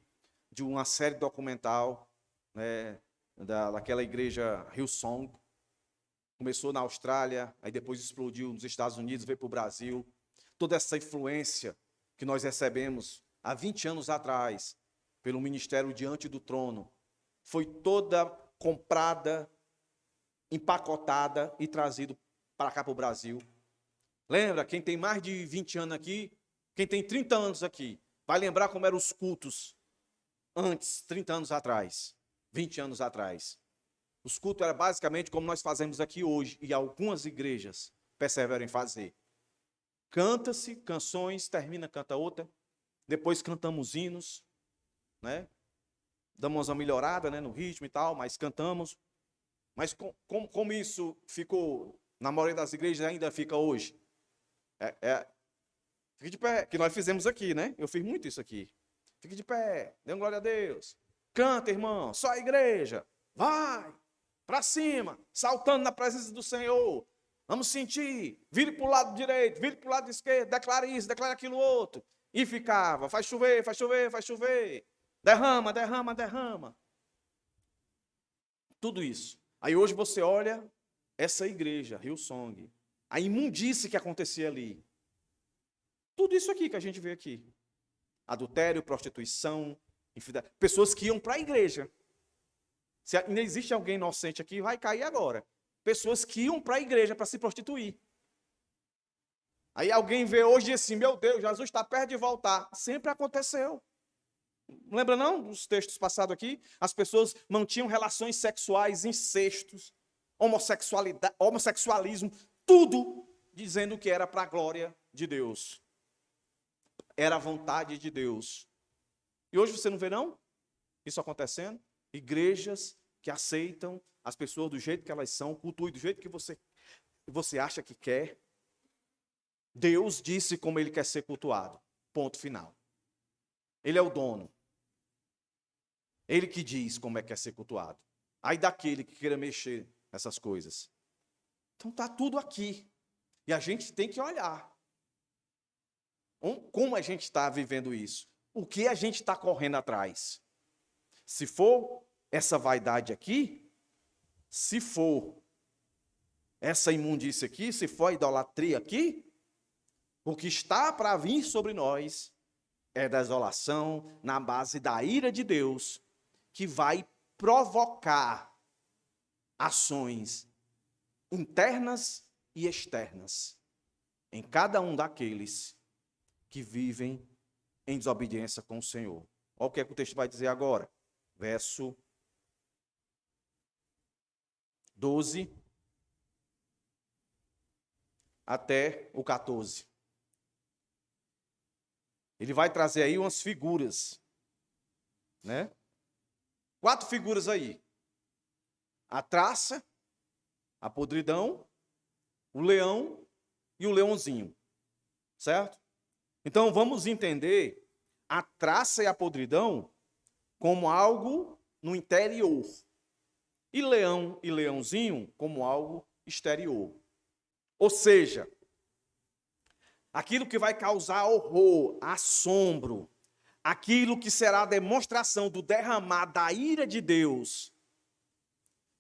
de uma série documental, né, daquela igreja Hillsong. Começou na Austrália, aí depois explodiu nos Estados Unidos, veio para o Brasil. Toda essa influência que nós recebemos há 20 anos atrás, pelo Ministério Diante do Trono, foi toda comprada, empacotada e trazido para cá para o Brasil. Lembra, quem tem mais de 20 anos aqui, quem tem 30 anos aqui, vai lembrar como eram os cultos antes, 30 anos atrás, 20 anos atrás. Os cultos eram basicamente como nós fazemos aqui hoje, e algumas igrejas perseveram em fazer. Canta-se canções, termina, canta outra, depois cantamos hinos, né? Damos uma melhorada, né, no ritmo e tal, mas cantamos. Mas como isso ficou, na maioria das igrejas ainda fica hoje? Fique de pé, que nós fizemos aqui, né? Eu fiz muito isso aqui. Fique de pé, dê glória a Deus. Canta, irmão, só a igreja. Vai, para cima, saltando na presença do Senhor. Vamos sentir, vire para o lado direito, vire para o lado esquerdo, declara isso, declara aquilo outro. E ficava, faz chover, faz chover, faz chover. Derrama, derrama, derrama. Tudo isso. Aí hoje você olha essa igreja, Hillsong, a imundície que acontecia ali. Tudo isso aqui que a gente vê aqui. Adultério, prostituição, infidelidade. Pessoas que iam para a igreja. Se ainda existe alguém inocente aqui, vai cair agora. Pessoas que iam para a igreja para se prostituir. Aí alguém vê hoje e diz assim, meu Deus, Jesus está perto de voltar. Sempre aconteceu. Não lembra não dos textos passados aqui? As pessoas mantinham relações sexuais, incestos, homossexualismo, tudo dizendo que era para a glória de Deus. Era a vontade de Deus. E hoje você não vê não isso acontecendo? Igrejas que aceitam as pessoas do jeito que elas são, cultuem do jeito que você acha que quer. Deus disse como ele quer ser cultuado. Ponto final. Ele é o dono. Ele que diz como é que quer ser cultuado. Aí daquele que queira mexer nessas coisas. Então está tudo aqui. E a gente tem que olhar. Como a gente está vivendo isso? O que a gente está correndo atrás? Se for essa vaidade aqui, se for essa imundícia aqui, se for a idolatria aqui, o que está para vir sobre nós é desolação na base da ira de Deus, que vai provocar ações internas e externas em cada um daqueles que vivem em desobediência com o Senhor. Olha o que é que o texto vai dizer agora. Verso 12 até o 14. Ele vai trazer aí umas figuras, né? 4 figuras aí. A traça, a podridão, o leão e o leãozinho. Certo? Então vamos entender a traça e a podridão como algo no interior. E leão e leãozinho como algo exterior. Ou seja, aquilo que vai causar horror, assombro, aquilo que será a demonstração do derramar da ira de Deus,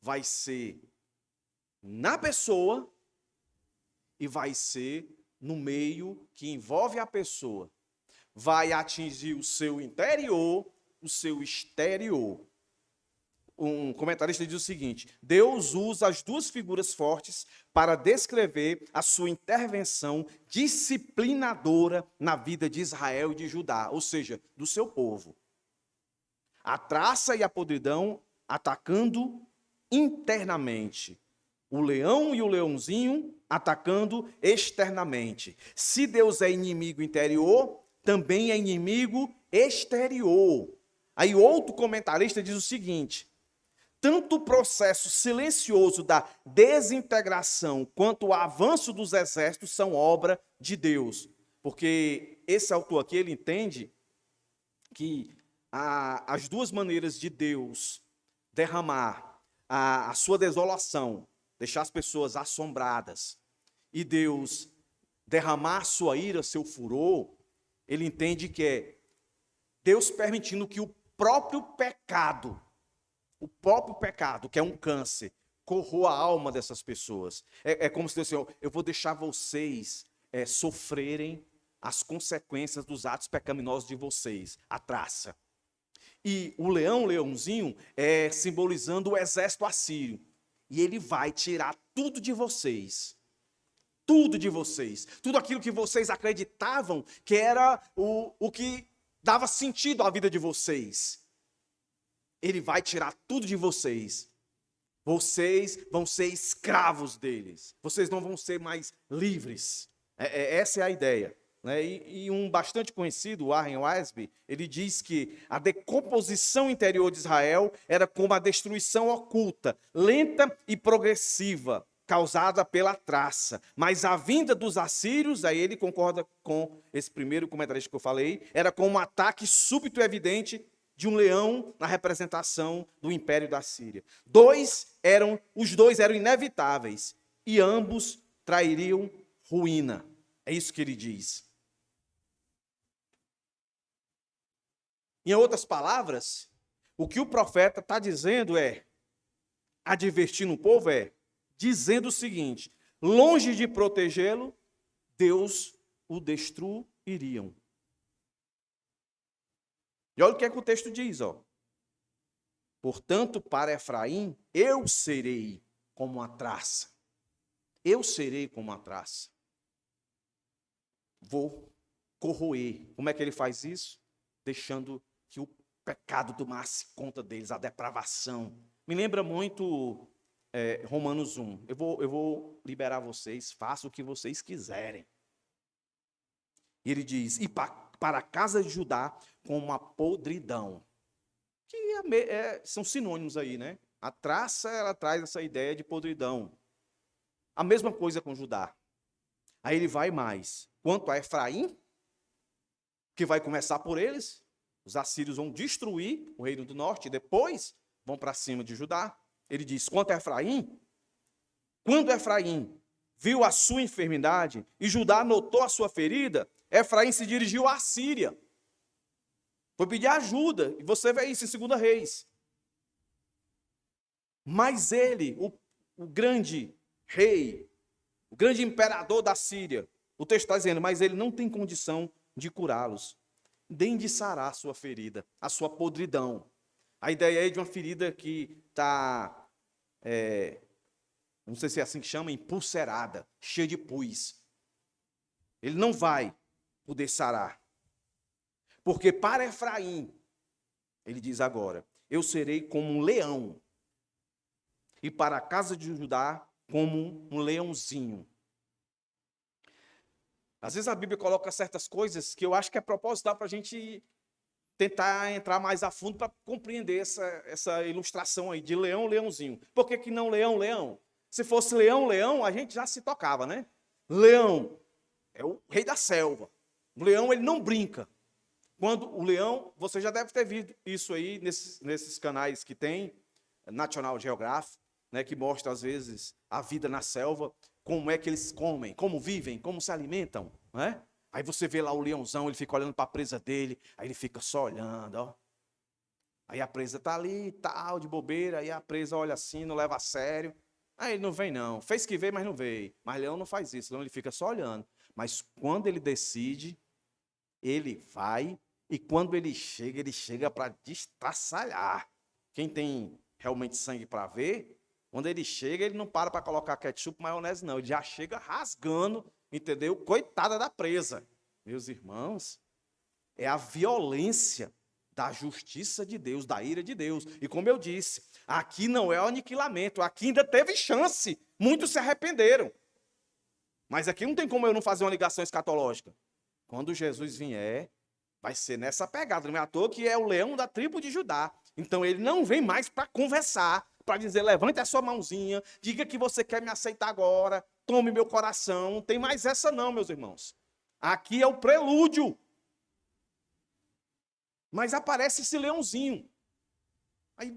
vai ser na pessoa e vai ser no meio que envolve a pessoa. Vai atingir o seu interior, o seu exterior. Um comentarista diz o seguinte: Deus usa as 2 figuras fortes para descrever a sua intervenção disciplinadora na vida de Israel e de Judá, ou seja, do seu povo. A traça e a podridão atacando internamente. O leão e o leãozinho atacando externamente. Se Deus é inimigo interior, também é inimigo exterior. Aí outro comentarista diz o seguinte: tanto o processo silencioso da desintegração quanto o avanço dos exércitos são obra de Deus. Porque esse autor aqui, ele entende que as 2 maneiras de Deus derramar a sua desolação, deixar as pessoas assombradas, e Deus derramar sua ira, seu furor, ele entende que é Deus permitindo que o próprio pecado, que é um câncer, corroa a alma dessas pessoas. É como se Deus dissesse, eu vou deixar vocês sofrerem as consequências dos atos pecaminosos de vocês, a traça. E o leãozinho, simbolizando o exército assírio. E ele vai tirar tudo de vocês. tudo de vocês. Tudo aquilo que vocês acreditavam que era o que dava sentido à vida de vocês. Ele vai tirar tudo de vocês. Vocês vão ser escravos deles. Vocês não vão ser mais livres. Essa é a ideia. Né? E um bastante conhecido, Warren Wiersbe, ele diz que a decomposição interior de Israel era como a destruição oculta, lenta e progressiva, causada pela traça. Mas a vinda dos assírios, aí ele concorda com esse primeiro comentarista que eu falei, era como um ataque súbito e evidente de um leão na representação do império da Síria. Os dois eram inevitáveis e ambos trairiam ruína. É isso que ele diz. Em outras palavras, o que o profeta está dizendo advertindo o povo dizendo o seguinte: longe de protegê-lo, Deus o destruiriam. E olha o que é que o texto diz, ó. Portanto, para Efraim, eu serei como uma traça. Eu serei como uma traça. Vou corroer. Como é que ele faz isso? Deixando que o pecado tomasse conta deles, a depravação. Me lembra muito Romanos 1. Eu vou liberar vocês, façam o que vocês quiserem. E ele diz, e para a casa de Judá, com uma podridão. Que são sinônimos aí, né? A traça, ela traz essa ideia de podridão. A mesma coisa com Judá. Aí ele vai mais. Quanto a Efraim, que vai começar por eles, os assírios vão destruir o reino do norte e depois vão para cima de Judá. Ele diz, quanto a Efraim, quando Efraim viu a sua enfermidade e Judá notou a sua ferida, Efraim se dirigiu à Síria. Foi pedir ajuda, e você vê isso em 2 Reis. Mas ele, o grande rei, o grande imperador da Síria, o texto está dizendo, mas ele não tem condição de curá-los, nem de sarar a sua ferida, a sua podridão. A ideia é de uma ferida que está, não sei se é assim que chama, empulcerada, cheia de pus. Ele não vai poder sarar. Porque para Efraim, ele diz agora, eu serei como um leão, e para a casa de Judá, como um leãozinho. Às vezes a Bíblia coloca certas coisas que eu acho que é proposital para a gente tentar entrar mais a fundo para compreender essa ilustração aí de leão, leãozinho. Por que não leão, leão? Se fosse leão, leão, a gente já se tocava, né? Leão é o rei da selva. O leão, ele não brinca. Quando o leão, você já deve ter visto isso aí nesses canais que tem, National Geographic, né, que mostra às vezes a vida na selva, como é que eles comem, como vivem, como se alimentam, né? Aí você vê lá o leãozão, ele fica olhando para a presa dele, aí ele fica só olhando, ó. Aí a presa está ali, tal, de bobeira, aí a presa olha assim, não leva a sério. Aí ele não vem não, fez que veio, mas não veio. Mas leão não faz isso, leão ele fica só olhando. Mas quando ele decide, ele vai, e quando ele chega para destraçalhar. Quem tem realmente sangue para ver, quando ele chega, ele não para colocar ketchup, maionese, não. Ele já chega rasgando, entendeu? Coitada da presa. Meus irmãos, é a violência da justiça de Deus, da ira de Deus. E como eu disse, aqui não é o aniquilamento, aqui ainda teve chance. Muitos se arrependeram. Mas aqui não tem como eu não fazer uma ligação escatológica. Quando Jesus vier, vai ser nessa pegada. Não é à toa que é o leão da tribo de Judá. Então ele não vem mais para conversar, para dizer, levante a sua mãozinha, diga que você quer me aceitar agora, tome meu coração. Não tem mais essa não, meus irmãos. Aqui é o prelúdio. Mas aparece esse leãozinho. Aí,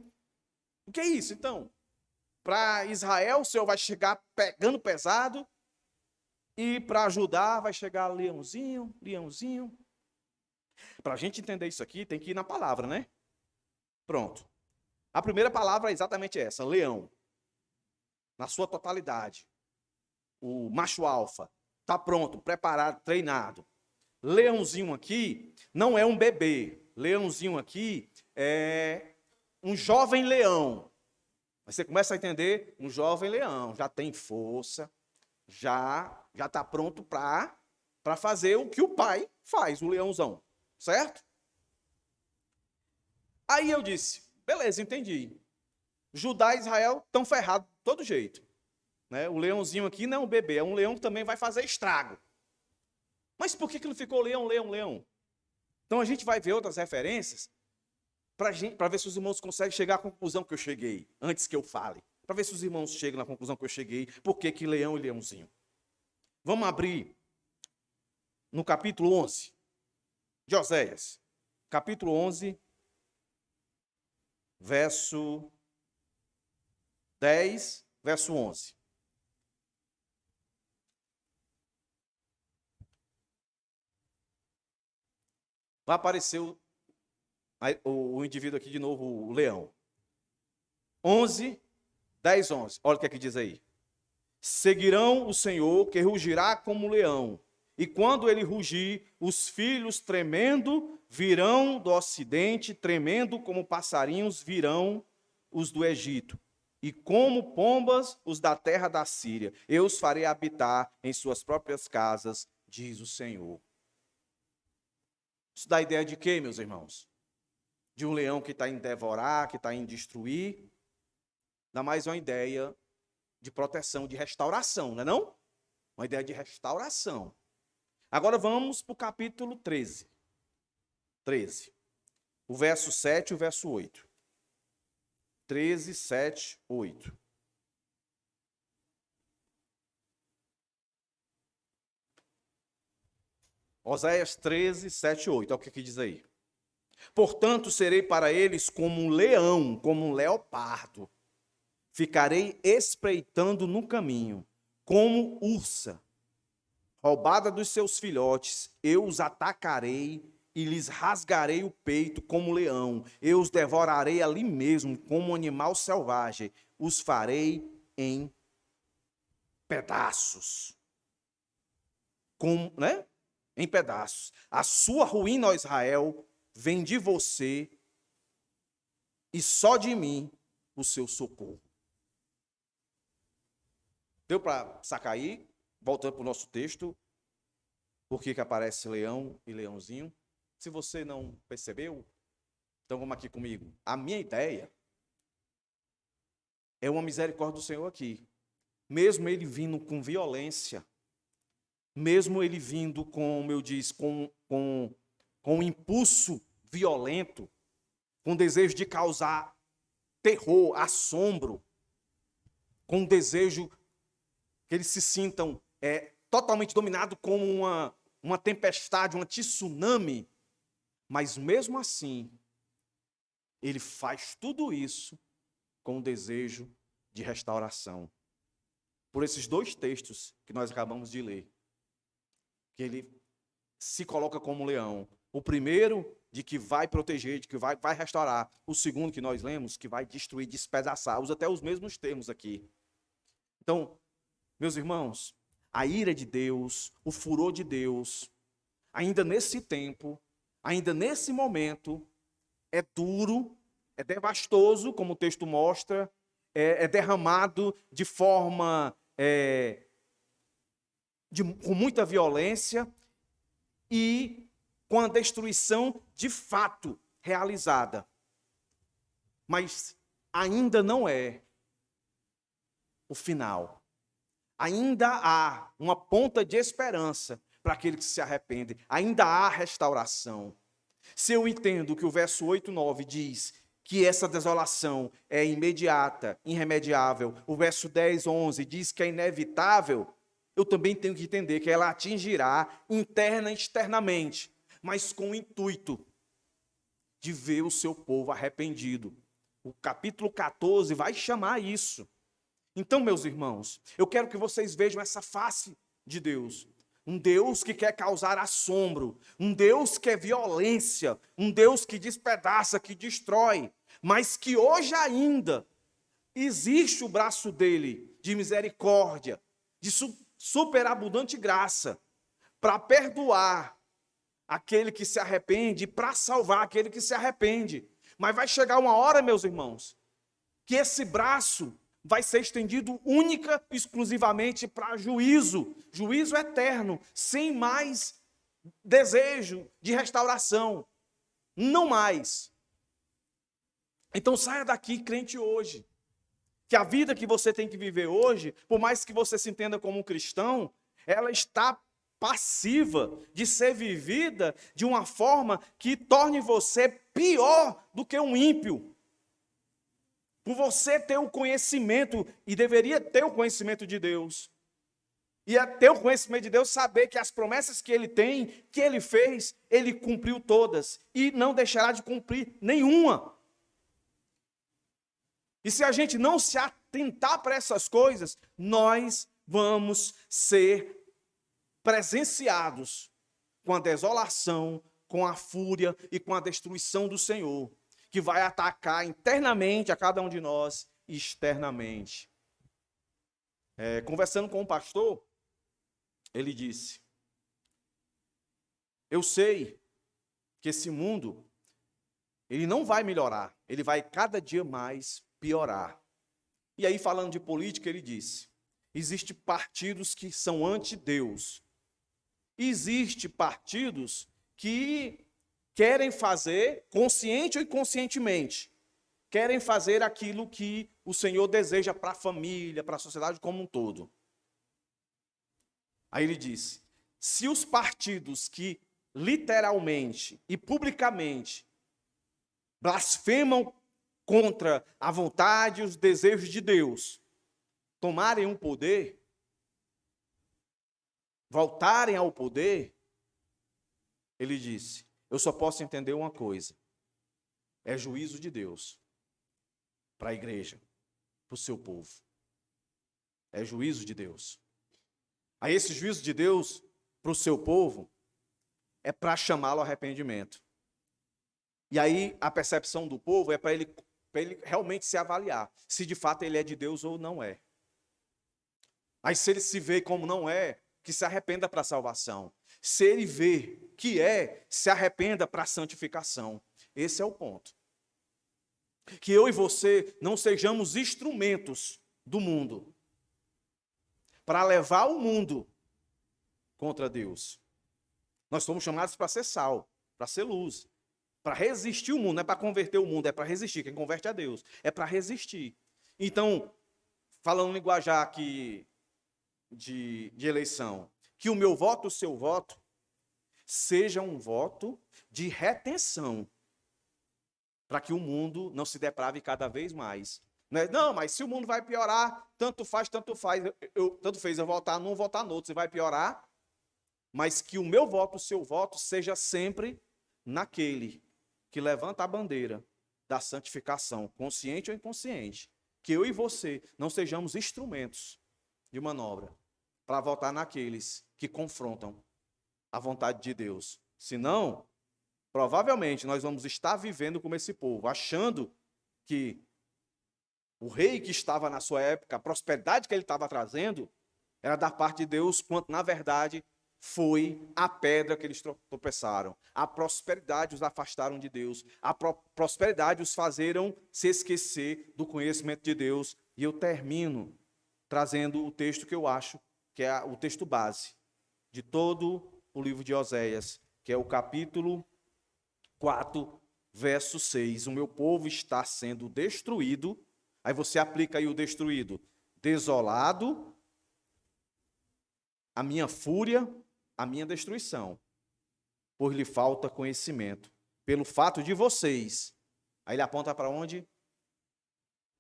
o que é isso, então? Para Israel, o Senhor vai chegar pegando pesado, e para Judá vai chegar leãozinho, leãozinho. Para a gente entender isso aqui, tem que ir na palavra, né? Pronto. A primeira palavra é exatamente essa, leão. Na sua totalidade. O macho alfa está pronto, preparado, treinado. Leãozinho aqui não é um bebê. Leãozinho aqui é um jovem leão. Você começa a entender, um jovem leão, já tem força, já está pronto para fazer o que o pai faz, o leãozão, certo? Aí eu disse, beleza, entendi. Judá e Israel estão ferrados de todo jeito. Né? O leãozinho aqui não é um bebê, é um leão que também vai fazer estrago. Mas por que ele ficou leão, leão, leão? Então a gente vai ver outras referências para ver se os irmãos conseguem chegar à conclusão que eu cheguei, antes que eu fale. Para ver se os irmãos chegam na conclusão que eu cheguei, por que leão e leãozinho. Vamos abrir no capítulo 11 de Oséias. Capítulo 11, verso 10, verso 11. Vai aparecer o indivíduo aqui de novo, o leão. 11, 10, 11. Olha o que é que diz aí. Seguirão o Senhor, que rugirá como leão. E quando ele rugir, os filhos tremendo virão do ocidente, tremendo como passarinhos virão os do Egito. E como pombas os da terra da Síria. Eu os farei habitar em suas próprias casas, diz o Senhor. Isso dá ideia de quê, meus irmãos? De um leão que está em devorar, que está em destruir. Dá mais uma ideia de proteção, de restauração, não é não? Uma ideia de restauração. Agora vamos para o capítulo 13. 13. O verso 7 e o verso 8. 13, 7, 8. Oséias 13, 7 e 8. Olha o que diz aí. Portanto, serei para eles como um leão, como um leopardo. Ficarei espreitando no caminho, como ursa. Roubada dos seus filhotes, eu os atacarei e lhes rasgarei o peito como leão. Eu os devorarei ali mesmo, como um animal selvagem. Os farei em pedaços. Né? Em pedaços. A sua ruína, ó Israel, vem de você e só de mim o seu socorro. Deu para sacar aí? Voltando para o nosso texto. Por que aparece leão e leãozinho? Se você não percebeu, então vamos aqui comigo. A minha ideia é uma misericórdia do Senhor aqui. Mesmo ele vindo com violência, mesmo ele vindo, como eu disse, com um impulso violento, com desejo de causar terror, assombro, com desejo que eles se sintam totalmente dominados como uma tempestade, uma tsunami, mas mesmo assim, ele faz tudo isso com o desejo de restauração. Por esses dois textos que nós acabamos de ler, que ele se coloca como leão. O primeiro, de que vai proteger, de que vai restaurar. O segundo, que nós lemos, que vai destruir, despedaçar. Usa até os mesmos termos aqui. Então, meus irmãos, a ira de Deus, o furor de Deus, ainda nesse tempo, ainda nesse momento, é duro, é devastoso, como o texto mostra, é derramado de forma com muita violência e com a destruição de fato realizada. Mas ainda não é o final. Ainda há uma ponta de esperança para aquele que se arrepende. Ainda há restauração. Se eu entendo que o verso 8 e 9 diz que essa desolação é imediata, irremediável, o verso 10, 11 diz que é inevitável, eu também tenho que entender que ela atingirá interna e externamente, mas com o intuito de ver o seu povo arrependido. O capítulo 14 vai chamar isso. Então, meus irmãos, eu quero que vocês vejam essa face de Deus. Um Deus que quer causar assombro, um Deus que é violência, um Deus que despedaça, que destrói, mas que hoje ainda existe o braço dele de misericórdia, de superabundante graça, para perdoar aquele que se arrepende, para salvar aquele que se arrepende. Mas vai chegar uma hora, meus irmãos, que esse braço vai ser estendido única e exclusivamente para juízo, juízo eterno, sem mais desejo de restauração, não mais. Então saia daqui crente hoje, que a vida que você tem que viver hoje, por mais que você se entenda como um cristão, ela está passiva de ser vivida de uma forma que torne você pior do que um ímpio. Por você ter o conhecimento, e deveria ter o conhecimento de Deus, e a ter o conhecimento de Deus, saber que as promessas que Ele tem, que Ele fez, Ele cumpriu todas, e não deixará de cumprir nenhuma. E se a gente não se atentar para essas coisas, nós vamos ser presenciados com a desolação, com a fúria e com a destruição do Senhor, que vai atacar internamente a cada um de nós e externamente. Conversando com um pastor, ele disse: eu sei que esse mundo, ele não vai melhorar, ele vai cada dia mais piorar. E aí, falando de política, ele disse: existem partidos que são anti-Deus. Existem partidos que querem fazer, consciente ou inconscientemente, querem fazer aquilo que o Senhor deseja para a família, para a sociedade como um todo. Aí ele disse: se os partidos que literalmente e publicamente blasfemam contra a vontade e os desejos de Deus tomarem um poder, voltarem ao poder, ele disse: eu só posso entender uma coisa, é juízo de Deus para a igreja, para o seu povo. É juízo de Deus. Aí esse juízo de Deus para o seu povo é para chamá-lo ao arrependimento. E aí a percepção do povo é para ele realmente se avaliar, se de fato ele é de Deus ou não é. Aí se ele se vê como não é, que se arrependa para a salvação. Se ele vê que é, se arrependa para a santificação. Esse é o ponto. Que eu e você não sejamos instrumentos do mundo para levar o mundo contra Deus. Nós somos chamados para ser sal, para ser luz, para resistir o mundo. Não é para converter o mundo, é para resistir. Quem converte é Deus. É para resistir. Então, falando no linguajar aqui de eleição, que o meu voto, o seu voto, seja um voto de retenção, para que o mundo não se deprave cada vez mais. Não, mas se o mundo vai piorar, tanto faz. Tanto fez eu votar num, votar no outro, se vai piorar, mas que o meu voto, o seu voto, seja sempre naquele que levanta a bandeira da santificação, consciente ou inconsciente, que eu e você não sejamos instrumentos de manobra para votar naqueles que confrontam a vontade de Deus. Senão, provavelmente nós vamos estar vivendo como esse povo, achando que o rei que estava na sua época, a prosperidade que ele estava trazendo, era da parte de Deus, quanto na verdade foi a pedra que eles tropeçaram. A prosperidade os afastaram de Deus. A prosperidade os fizeram se esquecer do conhecimento de Deus. E eu termino trazendo o texto que eu acho que é o texto base de todo o livro de Oséias, que é o capítulo 4, verso 6. O meu povo está sendo destruído. Aí você aplica aí o destruído. Desolado, a minha fúria, a minha destruição, pois lhe falta conhecimento. Pelo fato de vocês. Aí ele aponta para onde?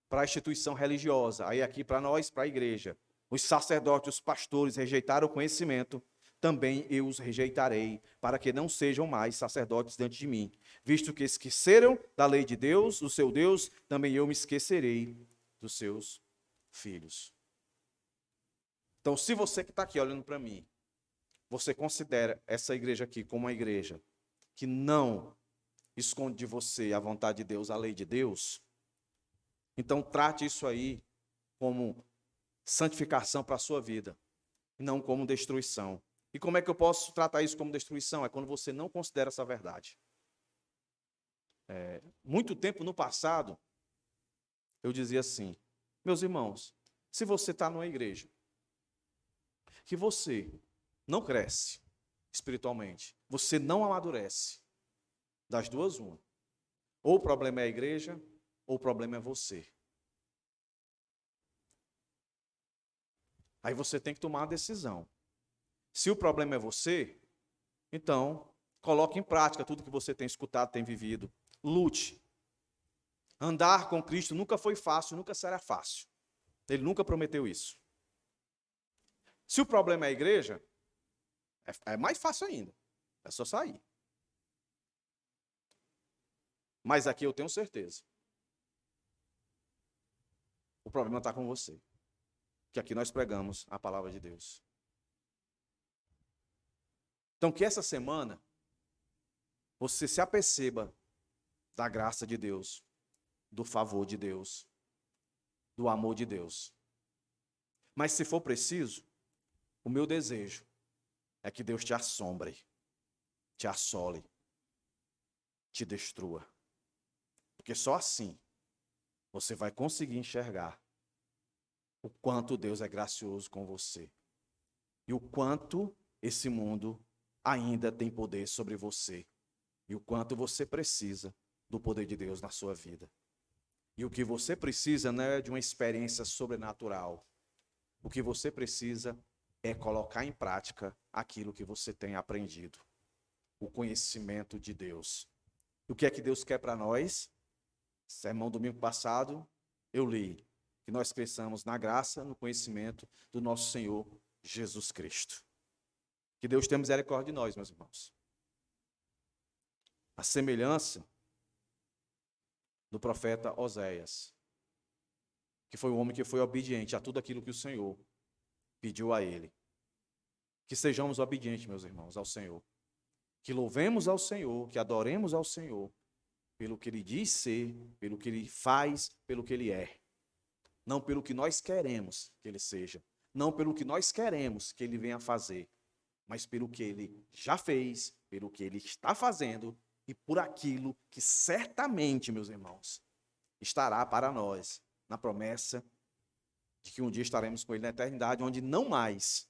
Para a instituição religiosa. Aí aqui para nós, para a igreja. Os sacerdotes, os pastores rejeitaram o conhecimento, também eu os rejeitarei, para que não sejam mais sacerdotes diante de mim. Visto que esqueceram da lei de Deus, o seu Deus, também eu me esquecerei dos seus filhos. Então, se você que está aqui olhando para mim, você considera essa igreja aqui como uma igreja que não esconde de você a vontade de Deus, a lei de Deus, então trate isso aí como santificação para a sua vida, e não como destruição. E como é que eu posso tratar isso como destruição? É quando você não considera essa verdade. Muito tempo no passado, eu dizia assim: Meus irmãos, se você está numa igreja que você não cresce espiritualmente, você não amadurece, das duas, uma. Ou o problema é a igreja, ou o problema é você. Aí você tem que tomar uma decisão. Se o problema é você, então coloque em prática tudo que você tem escutado, tem vivido. Lute. Andar com Cristo nunca foi fácil, nunca será fácil. Ele nunca prometeu isso. Se o problema é a igreja, é mais fácil ainda. É só sair. Mas aqui eu tenho certeza. O problema está com você. Que aqui nós pregamos a palavra de Deus. Então que essa semana você se aperceba da graça de Deus, do favor de Deus, do amor de Deus. Mas se for preciso, o meu desejo é que Deus te assombre, te assole, te destrua. Porque só assim você vai conseguir enxergar o quanto Deus é gracioso com você e o quanto esse mundo ainda tem poder sobre você e o quanto você precisa do poder de Deus na sua vida. E o que você precisa não é de uma experiência sobrenatural. O que você precisa é colocar em prática aquilo que você tem aprendido. O conhecimento de Deus. O que é que Deus quer para nós? Sermão domingo passado, eu li que nós cresçamos na graça, no conhecimento do nosso Senhor Jesus Cristo. Que Deus tenha misericórdia de nós, meus irmãos. A semelhança do profeta Oséias, que foi o homem que foi obediente a tudo aquilo que o Senhor pediu a ele. Que sejamos obedientes, meus irmãos, ao Senhor. Que louvemos ao Senhor, que adoremos ao Senhor, pelo que Ele diz ser, pelo que Ele faz, pelo que Ele é. Não pelo que nós queremos que Ele seja, não pelo que nós queremos que Ele venha fazer, mas pelo que Ele já fez, pelo que Ele está fazendo e por aquilo que certamente, meus irmãos, estará para nós na promessa de que um dia estaremos com Ele na eternidade, onde não mais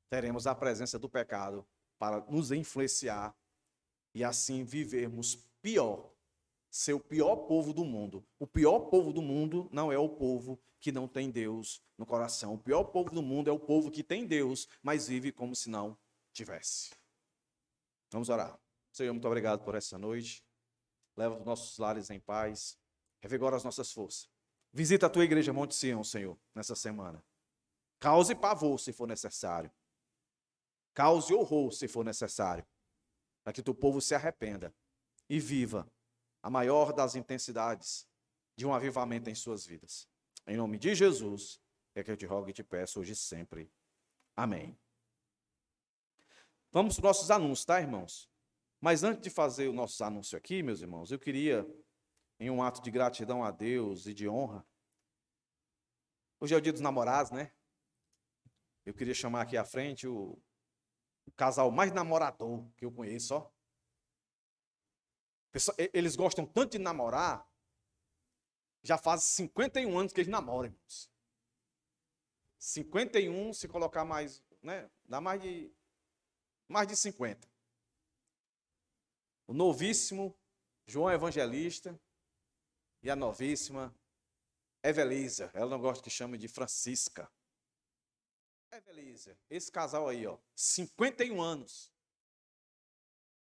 teremos a presença do pecado para nos influenciar e assim vivermos pior, ser o pior povo do mundo. O pior povo do mundo não é o povo que não tem Deus no coração. O pior povo do mundo é o povo que tem Deus, mas vive como se não tivesse. Vamos orar. Senhor, muito obrigado por essa noite. Leva os nossos lares em paz. Revigora as nossas forças. Visita a tua igreja Monte Sião, Senhor, nessa semana. Cause pavor, se for necessário. Cause horror, se for necessário. Para que teu povo se arrependa e viva a maior das intensidades de um avivamento em suas vidas. Em nome de Jesus, é que eu te rogo e te peço hoje e sempre. Amém. Vamos para os nossos anúncios, tá, irmãos? Mas antes de fazer o nosso anúncio aqui, meus irmãos, eu queria, em um ato de gratidão a Deus e de honra, hoje é o dia dos namorados, né? Eu queria chamar aqui à frente o casal mais namorador que eu conheço, ó. Eles gostam tanto de namorar, já faz 51 anos que eles namoram, irmãos. 51, se colocar mais, né? Dá mais de 50. O novíssimo João Evangelista e a novíssima Evelisa. Ela não gosta que chame de Francisca. Evelisa, esse casal aí, ó, 51 anos.